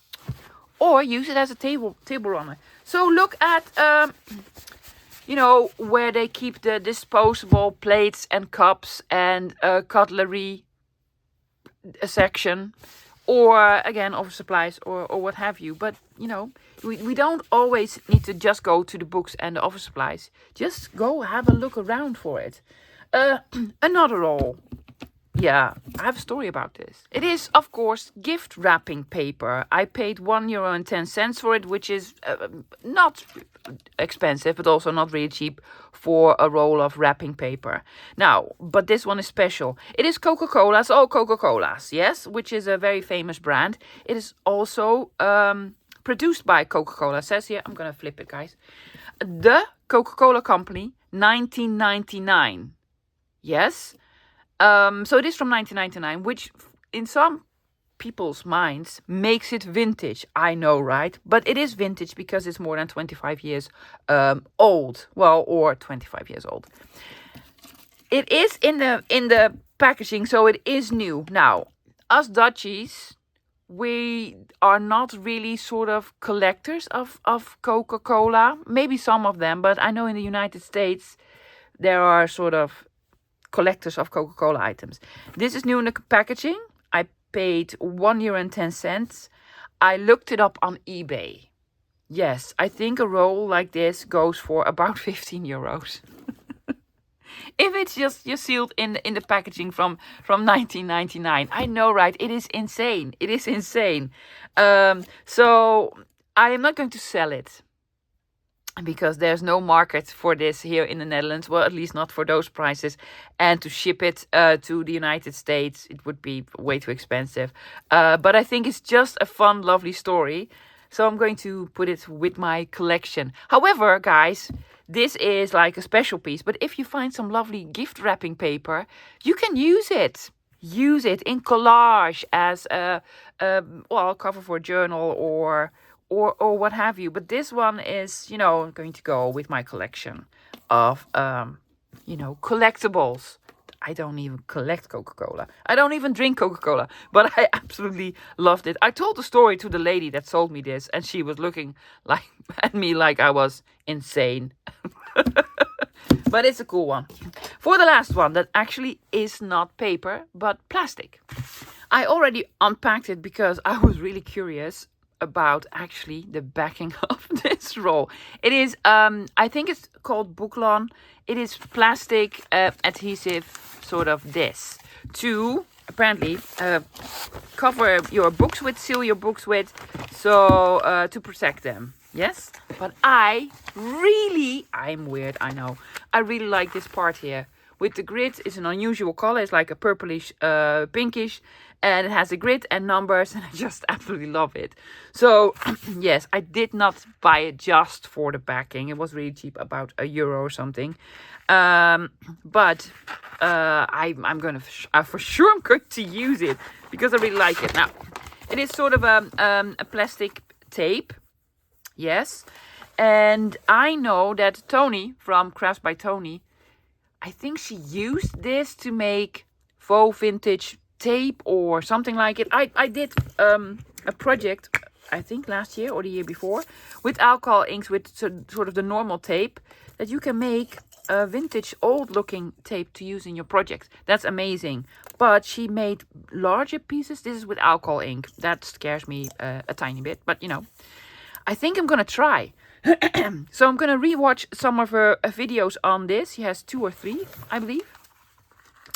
Speaker 1: use it as a table runner. So look at where they keep the disposable plates and cups and cutlery section, or again office supplies or what have you. But we don't always need to just go to the books and the office supplies. Just go have a look around for it. Another roll. Yeah, I have a story about this. It is, of course, gift wrapping paper. I paid €1.10 for it, which is not expensive, but also not really cheap for a roll of wrapping paper. Now, but this one is special. It is Coca-Cola's, Coca-Cola's, yes, which is a very famous brand. It is also produced by Coca-Cola. It says here, I'm going to flip it, guys. The Coca-Cola Company, 1999. Yes. So it is from 1999, which in some people's minds makes it vintage. I know, right? But it is vintage because it's more than 25 years old. Well, or 25 years old. It is in the packaging, so it is new. Now, us Dutchies, we are not really sort of collectors of Coca-Cola. Maybe some of them, but I know in the United States there are sort of collectors of Coca-Cola items. This is new in the packaging. I paid €1.10. I looked it up on eBay. Yes, I think a roll like this goes for about €15. If it's just sealed in the packaging from 1999. I know, right? It is insane. It is insane. So I am not going to sell it, because there's no market for this here in the Netherlands. Well, at least not for those prices. And to ship it to the United States, it would be way too expensive. But I think it's just a fun, lovely story. So I'm going to put it with my collection. However, guys, this is like a special piece. But if you find some lovely gift wrapping paper, you can use it. Use it in collage as a cover for a journal or what have you. But this one is, going to go with my collection of, collectibles. I don't even collect Coca-Cola. I don't even drink Coca-Cola, but I absolutely loved it. I told the story to the lady that sold me this, and she was looking at me like I was insane. But it's a cool one. For the last one, that actually is not paper, but plastic. I already unpacked it because I was really curious about actually the backing of this roll. It is, I think it's called Booklon. It is plastic adhesive, sort of this, to apparently cover your books with, seal your books with, so to protect them. Yes, but I'm weird, I know. I really like this part here. With the grid, it's an unusual color. It's like a purplish, pinkish, and it has a grid and numbers, and I just absolutely love it. So, yes, I did not buy it just for the backing. It was really cheap, about €1 or something. But I'm going to, for sure I'm going to use it because I really like it. Now, it is sort of a plastic tape. Yes. And I know that Tony from Crafts by Tony, I think she used this to make faux vintage tape or something like it. I did a project, I think last year or the year before, with alcohol inks, with sort of the normal tape, that you can make a vintage old looking tape to use in your project. That's amazing. But she made larger pieces. This is with alcohol ink. That scares me a tiny bit, but I think I'm gonna try. So I'm gonna rewatch some of her videos on this. She has 2 or 3, I believe.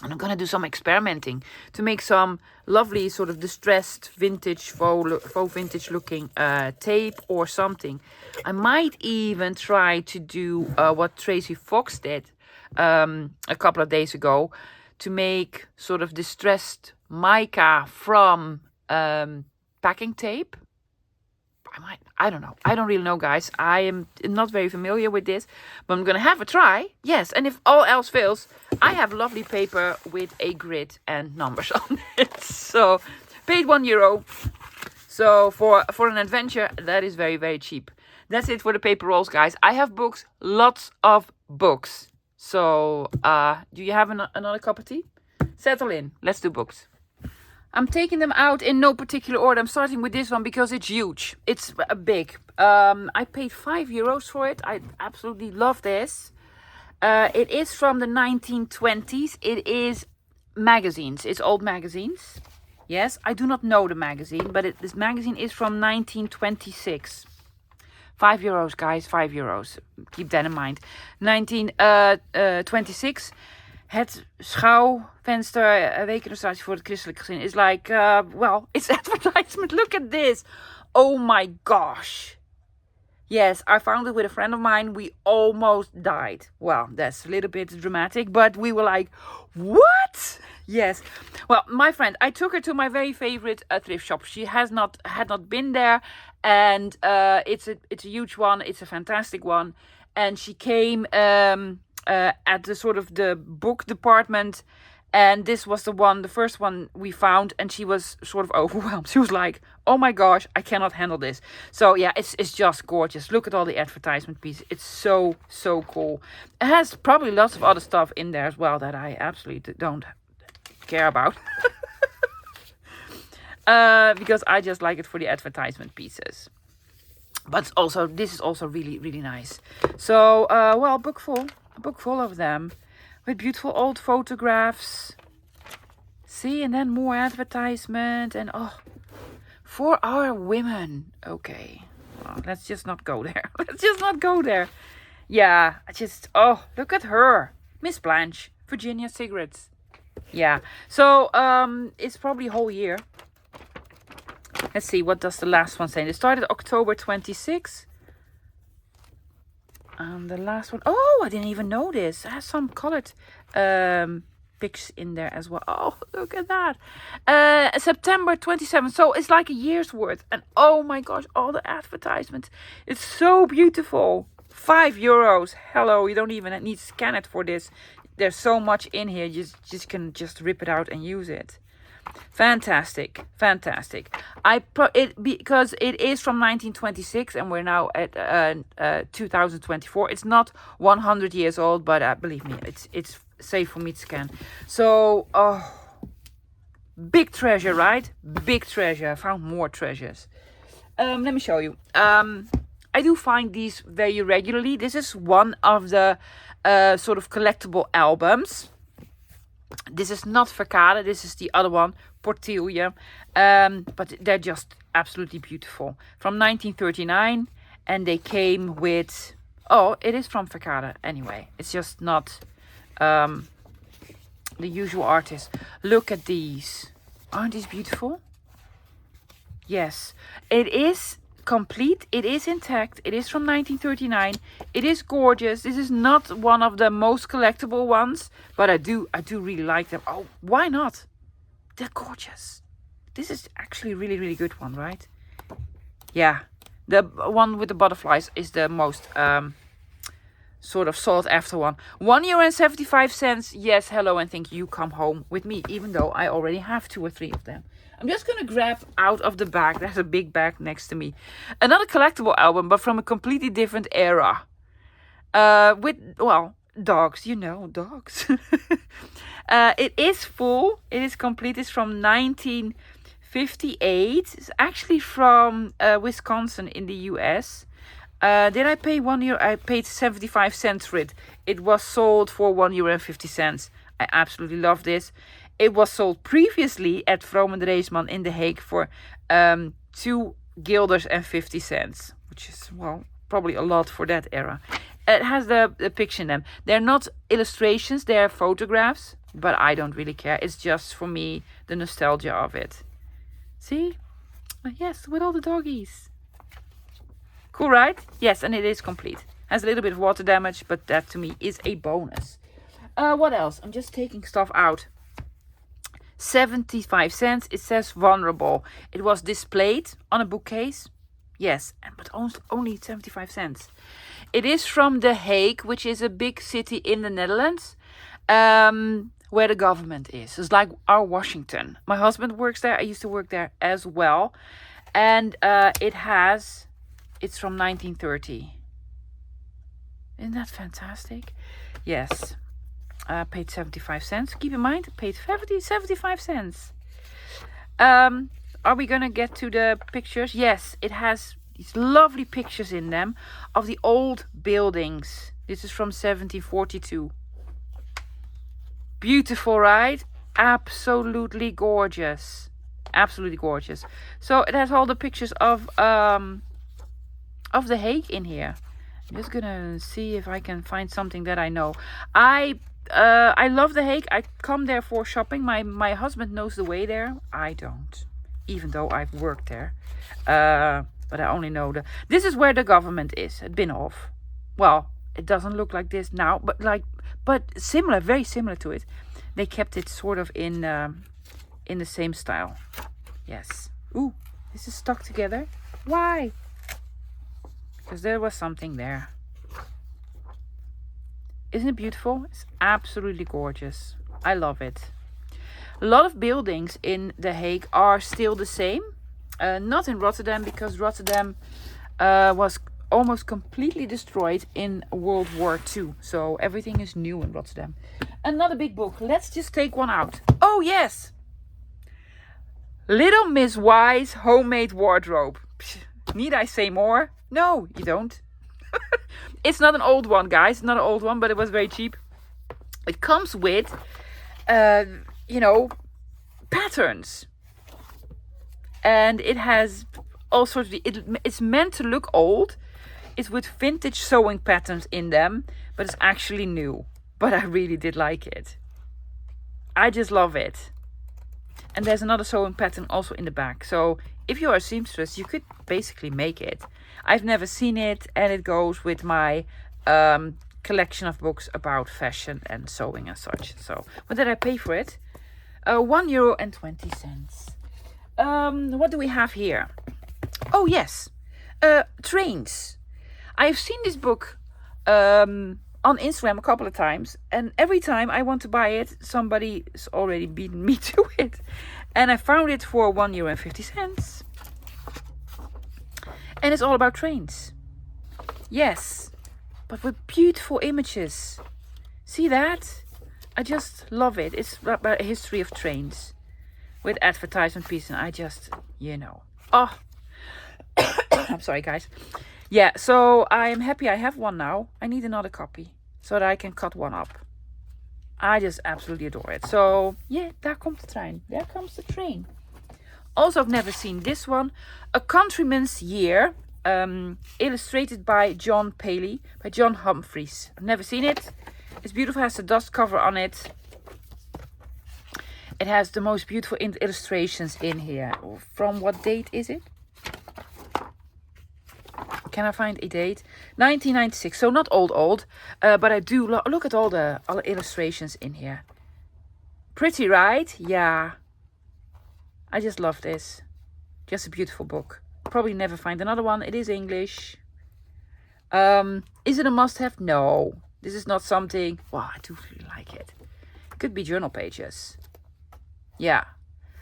Speaker 1: And I'm gonna do some experimenting to make some lovely sort of distressed vintage, faux vintage looking tape or something. I might even try to do what Tracy Fox did a couple of days ago, to make sort of distressed mica from packing tape. I don't know. I don't really know, guys. I am not very familiar with this, but I'm going to have a try. Yes, and if all else fails, I have lovely paper with a grid and numbers on it. So, paid €1. So, for an adventure, that is very, very cheap. That's it for the paper rolls, guys. I have books, lots of books. So, do you have another cup of tea? Settle in. Let's do books. I'm taking them out in no particular order. I'm starting with this one because it's huge. It's big. I paid €5 for it. I absolutely love this. It is from the 1920s. It is magazines. It's old magazines. Yes, I do not know the magazine, but this magazine is from 1926. €5, guys. €5. Keep that in mind. 1926. Het schouwvenster weekillustratie voor het christelijk gezin is like, well, it's advertisement. Look at this. Oh my gosh. Yes, I found it with a friend of mine. We almost died. Well, that's a little bit dramatic, but we were like, what? Yes. Well, my friend, I took her to my very favorite thrift shop. She had not been there, and it's a huge one. It's a fantastic one, and she came at the sort of the book department, and this was the first one we found, and she was sort of overwhelmed. She was like, oh my gosh, I cannot handle this. So yeah, it's just gorgeous. Look at all the advertisement pieces. It's so cool. It has probably lots of other stuff in there as well that I absolutely don't care about. Because I just like it for the advertisement pieces. But also, this is also really, really nice. So, well, a book full of them with beautiful old photographs. See, and then more advertisement, and for our women. Okay, well, let's just not go there. Yeah, look at her, Miss Blanche, Virginia cigarettes. Yeah, so it's probably a whole year. Let's see, what does the last one say? It started October 26. And the last one, I didn't even know this. It has some colored pics in there as well. Oh, look at that. September 27. So it's like a year's worth. And oh my gosh, all the advertisements. It's so beautiful. €5. Hello, you don't even need to scan it for this. There's so much in here. You just can rip it out and use it. Fantastic. Because it is from 1926 and we're now at 2024. It's not 100 years old, but believe me, it's safe for me to scan. So, big treasure, right? Big treasure. I found more treasures. Let me show you. I do find these very regularly. This is one of the sort of collectible albums. This is not Verkade, this is the other one, Portilje. But they're just absolutely beautiful. From 1939, and they came with... Oh, it is from Verkade anyway. It's just not the usual artist. Look at these. Aren't these beautiful? Yes. It is complete. It is intact. It is from 1939. It is gorgeous. This is not one of the most collectible ones, but I do really like them. Oh, why not? They're gorgeous. This is actually a really, really good one, right? Yeah. The one with the butterflies is the most sort of sought after one. €1.75. Yes, hello, and thank you. Come home with me, even though I already have 2 or 3 of them. I'm just going to grab out of the bag. There's a big bag next to me. Another collectible album, but from a completely different era. With, well, dogs. You know, dogs. It is full. It is complete. It's from 1958. It's actually from Wisconsin in the US. Did I pay €1? I paid 75 cents for it. It was sold for €1.50. I absolutely love this. It was sold previously at Vroom en Dreesman in The Hague for €2.50, which is, well, probably a lot for that era. It has the picture in them. They're not illustrations, they're photographs, but I don't really care. It's just, for me, the nostalgia of it. See? Yes, with all the doggies. Cool, right? Yes, and it is complete. Has a little bit of water damage, but that to me is a bonus. What else? I'm just taking stuff out. 75 cents. It says vulnerable. It was displayed on a bookcase. Yes, but only 75 cents. It is from The Hague, which is a big city in the Netherlands, where the government is. It's like our Washington. My husband works there. I used to work there as well. And it's from 1930. Isn't that fantastic? Yes. Paid 75 cents. Keep in mind, paid 75 cents. Are we gonna get to the pictures? Yes, it has these lovely pictures in them of the old buildings. This is from 1742. Beautiful, right? Absolutely gorgeous. Absolutely gorgeous. So it has all the pictures of The Hague in here. I'm just gonna see if I can find something that I know. I love The Hague. I come there for shopping. My husband knows the way there. I don't, even though I've worked there. But I only know this is where the government is at Binnenhof. Well, it doesn't look like this now, but similar, very similar to it. They kept it sort of in the same style. Yes. Ooh, this is stuck together. Why? Because there was something there. Isn't it beautiful? It's absolutely gorgeous. I love it. A lot of buildings in The Hague are still the same. Not in Rotterdam, because Rotterdam was almost completely destroyed in World War II. So everything is new in Rotterdam. Another big book. Let's just take one out. Oh, yes. Little Miss Y's Homemade Wardrobe. Psh, need I say more? No, you don't. It's not an old one, guys. Not an old one, but it was very cheap. It comes with, patterns. And it has all sorts of... It's meant to look old. It's with vintage sewing patterns in them. But it's actually new. But I really did like it. I just love it. And there's another sewing pattern also in the back. So if you are a seamstress, you could basically make it. I've never seen it. And it goes with my collection of books about fashion and sewing and such. So what did I pay for it? €1.20. What do we have here? Oh, yes. Trains. I've seen this book on Instagram a couple of times. And every time I want to buy it, somebody's already beaten me to it. And I found it for €1.50. And it's all about trains. Yes. But with beautiful images. See that? I just love it. It's about a history of trains. With advertisement pieces. And I just, Oh. I'm sorry, guys. Yeah, so I'm happy I have one now. I need another copy. So that I can cut one up. I just absolutely adore it. So, yeah, daar komt de trein. There comes the train. Also, I've never seen this one. A Countryman's Year. Illustrated by John Paley. By John Humphreys. I've never seen it. It's beautiful. It has a dust cover on it. It has the most beautiful illustrations in here. From what date is it? Can I find a date? 1996. So not old. But I do look at all the illustrations in here. Pretty, right? Yeah. I just love this. Just a beautiful book. Probably never find another one. It is English. Is it a must-have? No. This is not something... Wow, I do really like it. It could be journal pages. Yeah.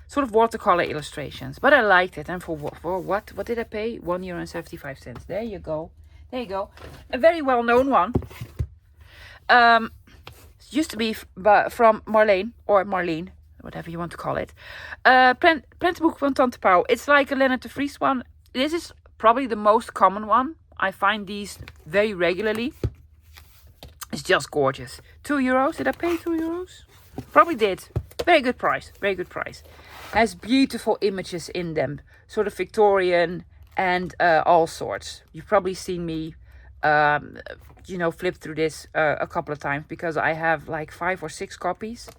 Speaker 1: Sort of watercolor illustrations. But I liked it. And for what? What did I pay? €1.75. There you go. There you go. A very well-known one. Used to be from Marleen. Or Marleen. Whatever you want to call it. Prentenboek van Tante Pauw. It's like a Leonard de Vries one. This is probably the most common one. I find these very regularly. It's just gorgeous. €2. Did I pay €2? Probably did. Very good price. Very good price. Has beautiful images in them. Sort of Victorian and all sorts. You've probably seen me, flip through this a couple of times. Because I have like 5 or 6 copies.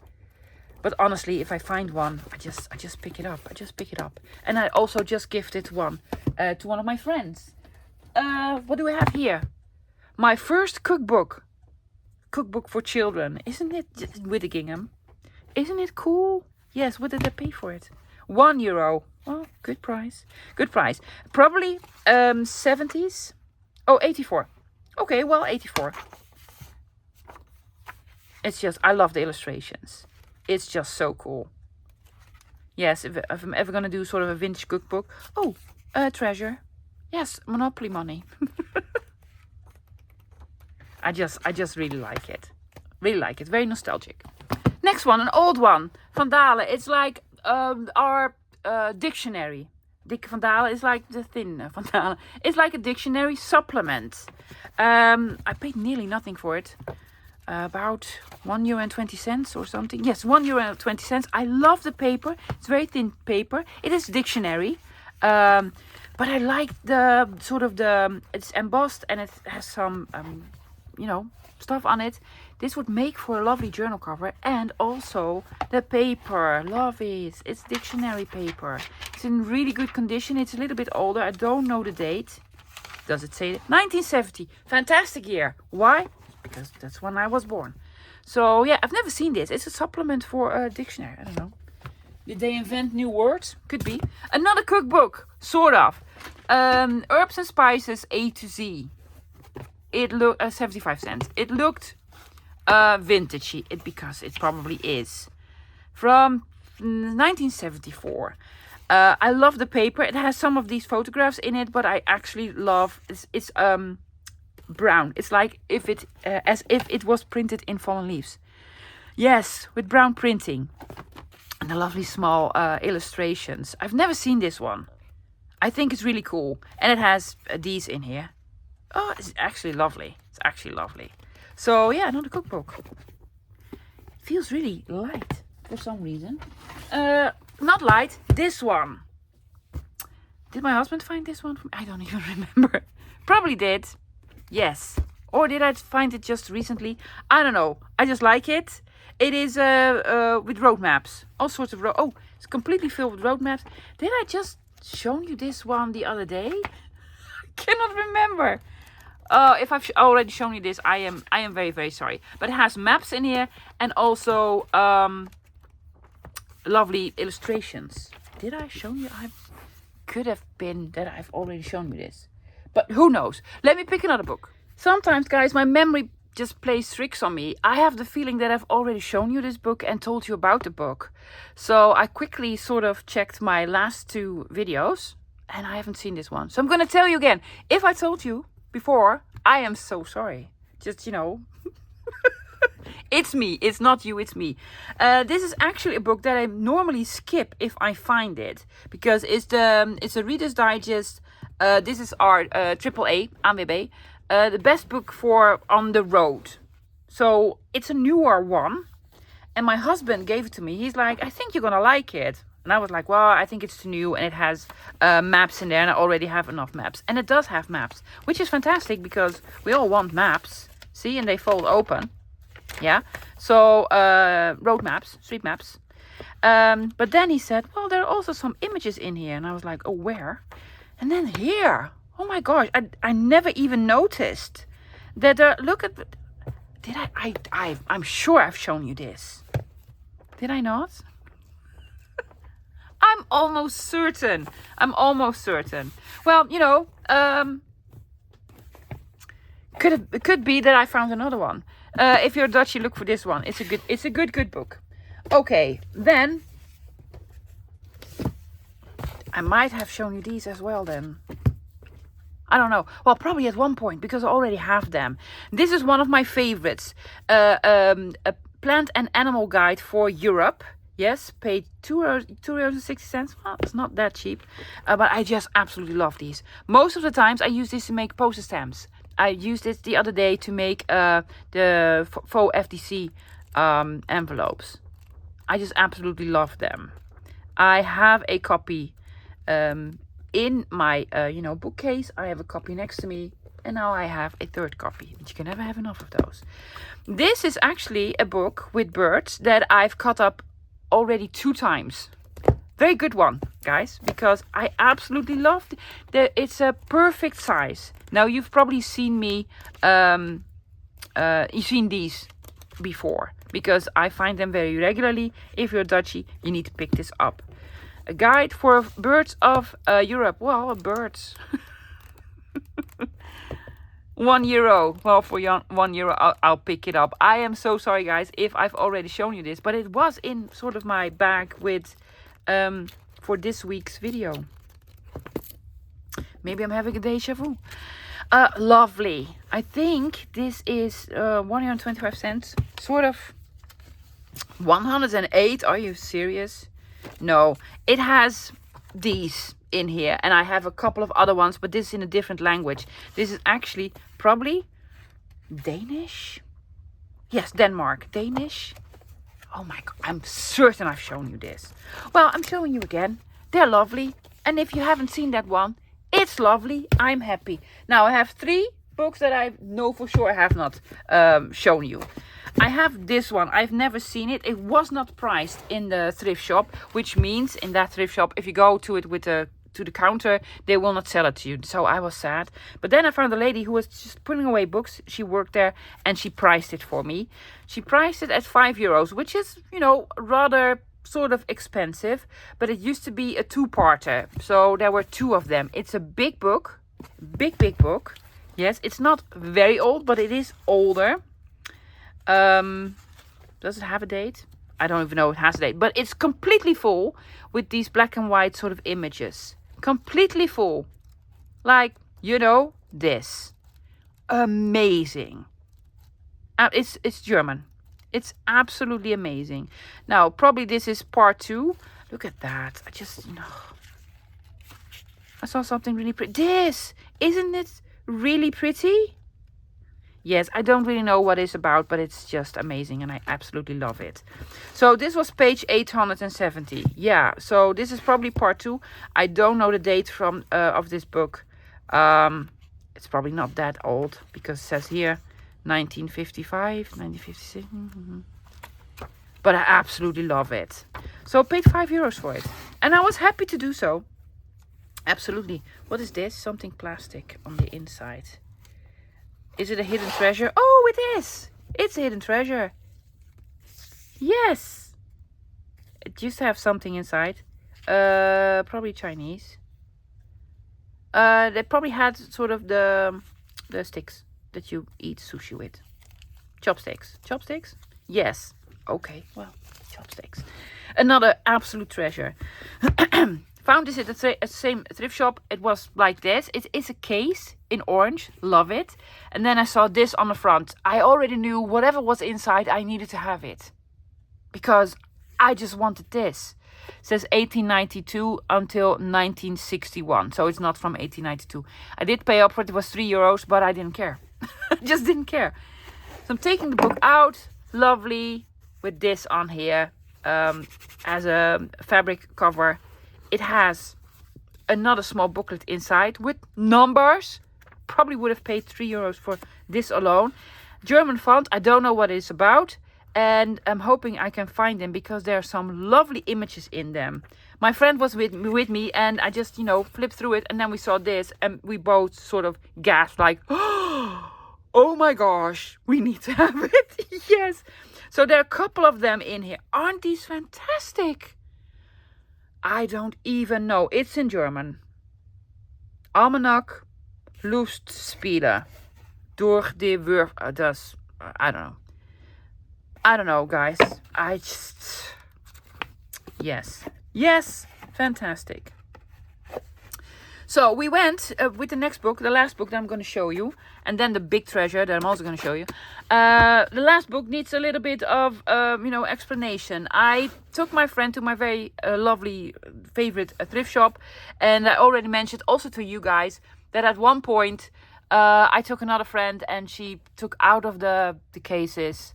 Speaker 1: But honestly, if I find one, I just pick it up. I just pick it up. And I also just gifted one to one of my friends. What do we have here? My first cookbook. Cookbook for children. Isn't it with the gingham? Isn't it cool? Yes, what did I pay for it? €1. Oh, good price. Good price. Probably 70s. Oh, 84. Okay, well, 84. It's just, I love the illustrations. It's just so cool. Yes, if I'm ever going to do sort of a vintage cookbook. Oh, treasure. Yes, Monopoly money. I just really like it. Really like it. Very nostalgic. Next one, an old one. Van Dalen. It's like our dictionary. Dick Van Dalen is like the thin Van Dalen. It's like a dictionary supplement. I paid nearly nothing for it. About €1.20 or something. Yes, €1.20. I love the paper. It's very thin paper. It is dictionary. But I like the sort of it's embossed and it has some, stuff on it. This would make for a lovely journal cover. And also the paper. Love it. It's dictionary paper. It's in really good condition. It's a little bit older. I don't know the date. Does it say it? 1970. Fantastic year. Why? Because that's when I was born. So yeah, I've never seen this. It's a supplement for a dictionary. I don't know. Did they invent new words? Could be. Another cookbook, sort of. Herbs and Spices A to Z. It looked 75 cents. It looked vintagey. Because it probably is. From 1974. I love the paper. It has some of these photographs in it, but I actually love it's brown. It's like as if it was printed in fallen leaves. Yes, with brown printing. And the lovely small illustrations. I've never seen this one. I think it's really cool. And it has these in here. Oh, it's actually lovely. It's actually lovely. So yeah, another cookbook. Feels really light for some reason. Not light. This one. Did my husband find this one? I don't even remember. Probably did. Yes. Or did I find it just recently? I don't know. I just like it. It is with road maps. All sorts of oh, it's completely filled with road maps. Did I just show you this one the other day? I cannot remember. If I've already shown you this, I am very, very sorry. But it has maps in here and also lovely illustrations. Did I show you? I could have been that I've already shown you this. But who knows? Let me pick another book. Sometimes, guys, my memory just plays tricks on me. I have the feeling that I've already shown you this book and told you about the book. So I quickly sort of checked my last 2 videos and I haven't seen this one. So I'm going to tell you again. If I told you before, I am so sorry. Just, it's me. It's not you, it's me. This is actually a book that I normally skip if I find it. Because it's a Reader's Digest. This is our AAA, ANWB. The best book for on the road. So it's a newer one. And my husband gave it to me. He's like, I think you're going to like it. And I was like, well, I think it's too new. And it has maps in there. And I already have enough maps. And it does have maps. Which is fantastic because we all want maps. See? And they fold open. Yeah. So road maps, street maps. But then he said, well, there are also some images in here. And I was like, oh, where? And then here. Oh my gosh, I never even noticed that. Look at, did I'm sure I've shown you this. Did I not? I'm almost certain. Well, could be that I found another one. If you're Dutch, you look for this one. It's a good book. Okay, then I might have shown you these as well then. I don't know. Well, probably at one point because I already have them. This is one of my favorites. A plant and animal guide for Europe. Yes, paid €2.60. Well, it's not that cheap. But I just absolutely love these. Most of the times I use this to make postage stamps. I used this the other day to make the faux FDC envelopes. I just absolutely love them. I have a copy in my bookcase. I have a copy next to me, and now I have a 3rd copy, but you can never have enough of those. This is actually a book with birds that I've cut up already 2 times. Very good one, guys, because I absolutely love it. It's a perfect size. Now you've probably seen me you've seen these before because I find them very regularly. If you're Dutchy, you need to pick this up. A guide for birds of Europe. Well, birds. €1. Well, for €1, I'll pick it up. I am so sorry, guys, if I've already shown you this, but it was in sort of my bag with for this week's video. Maybe I'm having a deja vu. Lovely. I think this is 125 cents. Sort of 108. Are you serious? No, it has these in here, and I have a couple of other ones, but this is in a different language. This is actually probably Danish. Yes, Denmark. Danish. Oh my god, I'm certain I've shown you this. Well, I'm showing you again. They're lovely, and if you haven't seen that one, it's lovely. I'm happy. Now I have 3 books that I know for sure I have not shown you. I have this one. I've never seen it. It was not priced in the thrift shop, which means in that thrift shop, if you go to it with to the counter, they will not sell it to you. So I was sad. But then I found a lady who was just putting away books. She worked there and she priced it for me. She priced it at €5, which is, you know, rather sort of expensive. But it used to be a 2-parter. So there were 2 of them. It's a big book. Big book. Yes, it's not very old, but it is older. Does it have a date? I don't even know if it has a date, but it's completely full with these black and white sort of images. Completely full. Like, you know, this. Amazing. It's German. It's absolutely amazing. Now, probably this is part 2. Look at that. I saw something really pretty. This! Isn't it really pretty? Yes, I don't really know what it's about, but it's just amazing and I absolutely love it. So this was page 870. Yeah, so this is probably part 2. I don't know the date from of this book. It's probably not that old because it says here 1955, 1956. But I absolutely love it. So I paid €5 for it. And I was happy to do so. Absolutely. What is this? Something plastic on the inside. Is it a hidden treasure? Oh, it is. It's a hidden treasure. Yes. It used to have something inside. Probably Chinese. They probably had sort of the sticks that you eat sushi with. Chopsticks. Chopsticks? Yes. Okay, well, chopsticks. Another absolute treasure. Found this at the same thrift shop. It was like this. It is a case in orange. Love it. And then I saw this on the front. I already knew whatever was inside, I needed to have it. Because I just wanted this. It says 1892 until 1961. So it's not from 1892. I did pay up for it. It was €3, but I didn't care. Just didn't care. So I'm taking the book out. Lovely. With this on here. As a fabric cover. It has another small booklet inside with numbers. Probably would have paid €3 for this alone. German font. I don't know what it's about. And I'm hoping I can find them because there are some lovely images in them. My friend was with me and I just, flipped through it. And then we saw this and we both sort of gasped like, oh my gosh, we need to have it. Yes. So there are a couple of them in here. Aren't these fantastic? I don't even know. It's in German. Almanach Lustspiele durch die das. I don't know. I don't know, guys. Yes, fantastic. So we went with the next book, the last book that I'm going to show you, and then the big treasure that I'm also going to show you. The last book needs a little bit of, explanation. I took my friend to my very lovely favorite thrift shop, and I already mentioned also to you guys that at one point I took another friend and she took out of the cases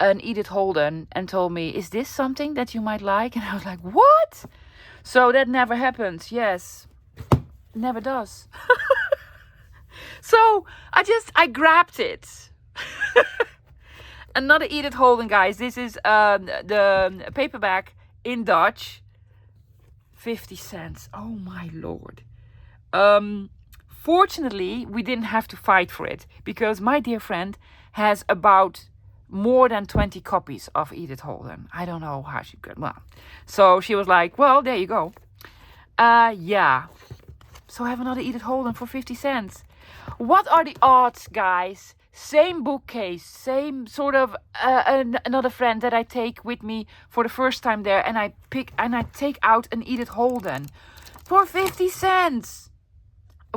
Speaker 1: an Edith Holden and told me, is this something that you might like? And I was like, what? So that never happens. Yes. Never does. So I grabbed it. Another Edith Holden, guys. This is the paperback in Dutch. 50 cents. Oh my lord. Fortunately, we didn't have to fight for it because my dear friend has about more than 20 copies of Edith Holden. I don't know how she could. Well, so she was like, well, there you go. Yeah. So I have another Edith Holden for 50 cents. What are the odds, guys? Same bookcase, same sort of another friend that I take with me for the first time there, and I take out an Edith Holden for 50 cents.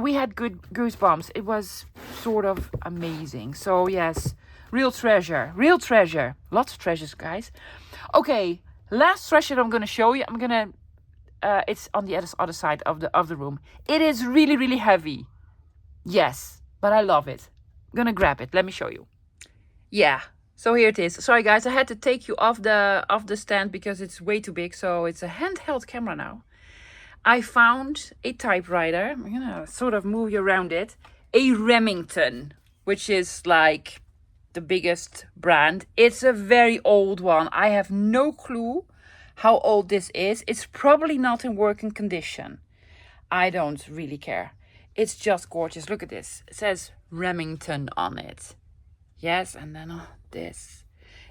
Speaker 1: We had good goosebumps. It was sort of amazing. So yes, real treasure, real treasure. Lots of treasures, guys. Okay, last treasure I'm gonna show you. It's on the other side of the room. It is really, really heavy. Yes, but I love it. I'm gonna grab it. Let me show you. Yeah, so here it is. Sorry guys, I had to take you off the stand because it's way too big. So it's a handheld camera now. I found a typewriter. I'm gonna sort of move you around it. A Remington, which is like the biggest brand. It's a very old one. I have no clue how old this is. It's probably not in working condition. I don't really care. It's just gorgeous. Look at this. It says Remington on it. Yes, and then this.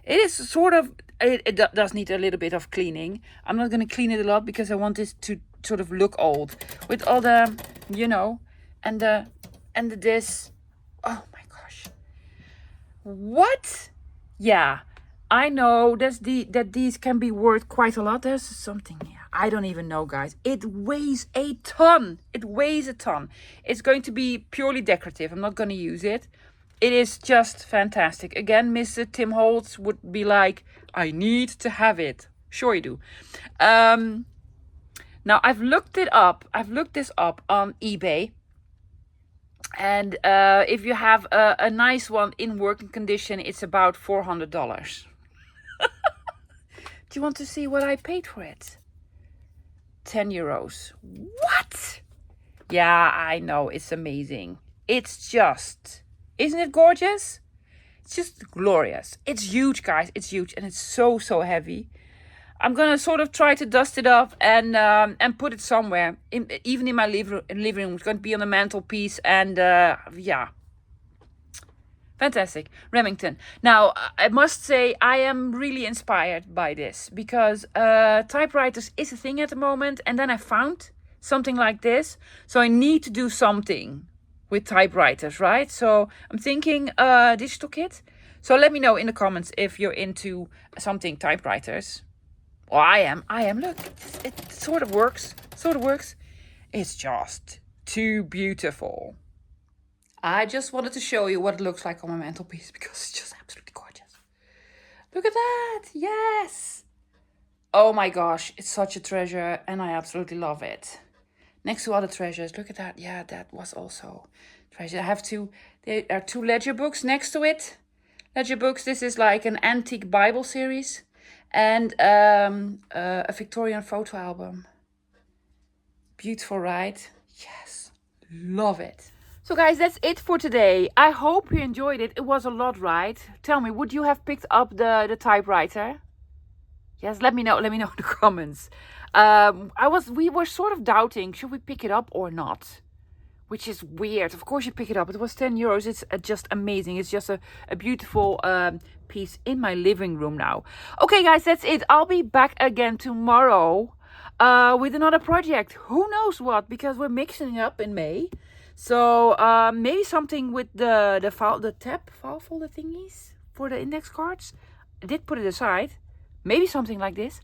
Speaker 1: It is sort of, it does need a little bit of cleaning. I'm not going to clean it a lot because I want this to sort of look old. With all the, you know, and this. Oh my gosh. What? Yeah. I know that these can be worth quite a lot. There's something here. I don't even know, guys. It weighs a ton. It weighs a ton. It's going to be purely decorative. I'm not going to use it. It is just fantastic. Again, Mr. Tim Holtz would be like, I need to have it. Sure you do. Now, I've looked it up. I've looked this up on eBay. And if you have a nice one in working condition, it's about $400. Do you want to see what I paid for it? 10 euros. What? Yeah, I know. It's amazing. It's just, isn't it gorgeous? It's just glorious. It's huge, guys. It's huge. And it's so, so heavy. I'm going to sort of try to dust it up and put it somewhere. Even in my living room. It's going to be on the mantelpiece. And yeah. Fantastic. Remington. Now, I must say, I am really inspired by this. Because typewriters is a thing at the moment. And then I found something like this. So I need to do something with typewriters, right? So I'm thinking digital kit. So let me know in the comments if you're into something typewriters. Well, I am. Look, it sort of works. It's just too beautiful. I just wanted to show you what it looks like on my mantelpiece because it's just absolutely gorgeous. Look at that. Yes. Oh my gosh. It's such a treasure and I absolutely love it. Next to other treasures. Look at that. Yeah, that was also treasure. There are two ledger books next to it. Ledger books. This is like an antique Bible series. And a Victorian photo album. Beautiful, right? Yes. Love it. So guys, that's it for today. I hope you enjoyed it. It was a lot, right? Tell me, would you have picked up the typewriter? Yes, let me know. Let me know in the comments. We were sort of doubting, should we pick it up or not? Which is weird. Of course you pick it up. It was 10 euros. It's just amazing. It's just a beautiful piece in my living room now. Okay, guys, that's it. I'll be back again tomorrow with another project. Who knows what? Because we're mixing it up in May. So maybe something with the file folder thingies for the index cards. I did put it aside. Maybe something like this.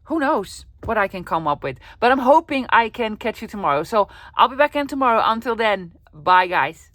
Speaker 1: Who knows what I can come up with. But I'm hoping I can catch you tomorrow. So I'll be back in tomorrow. Until then, bye guys.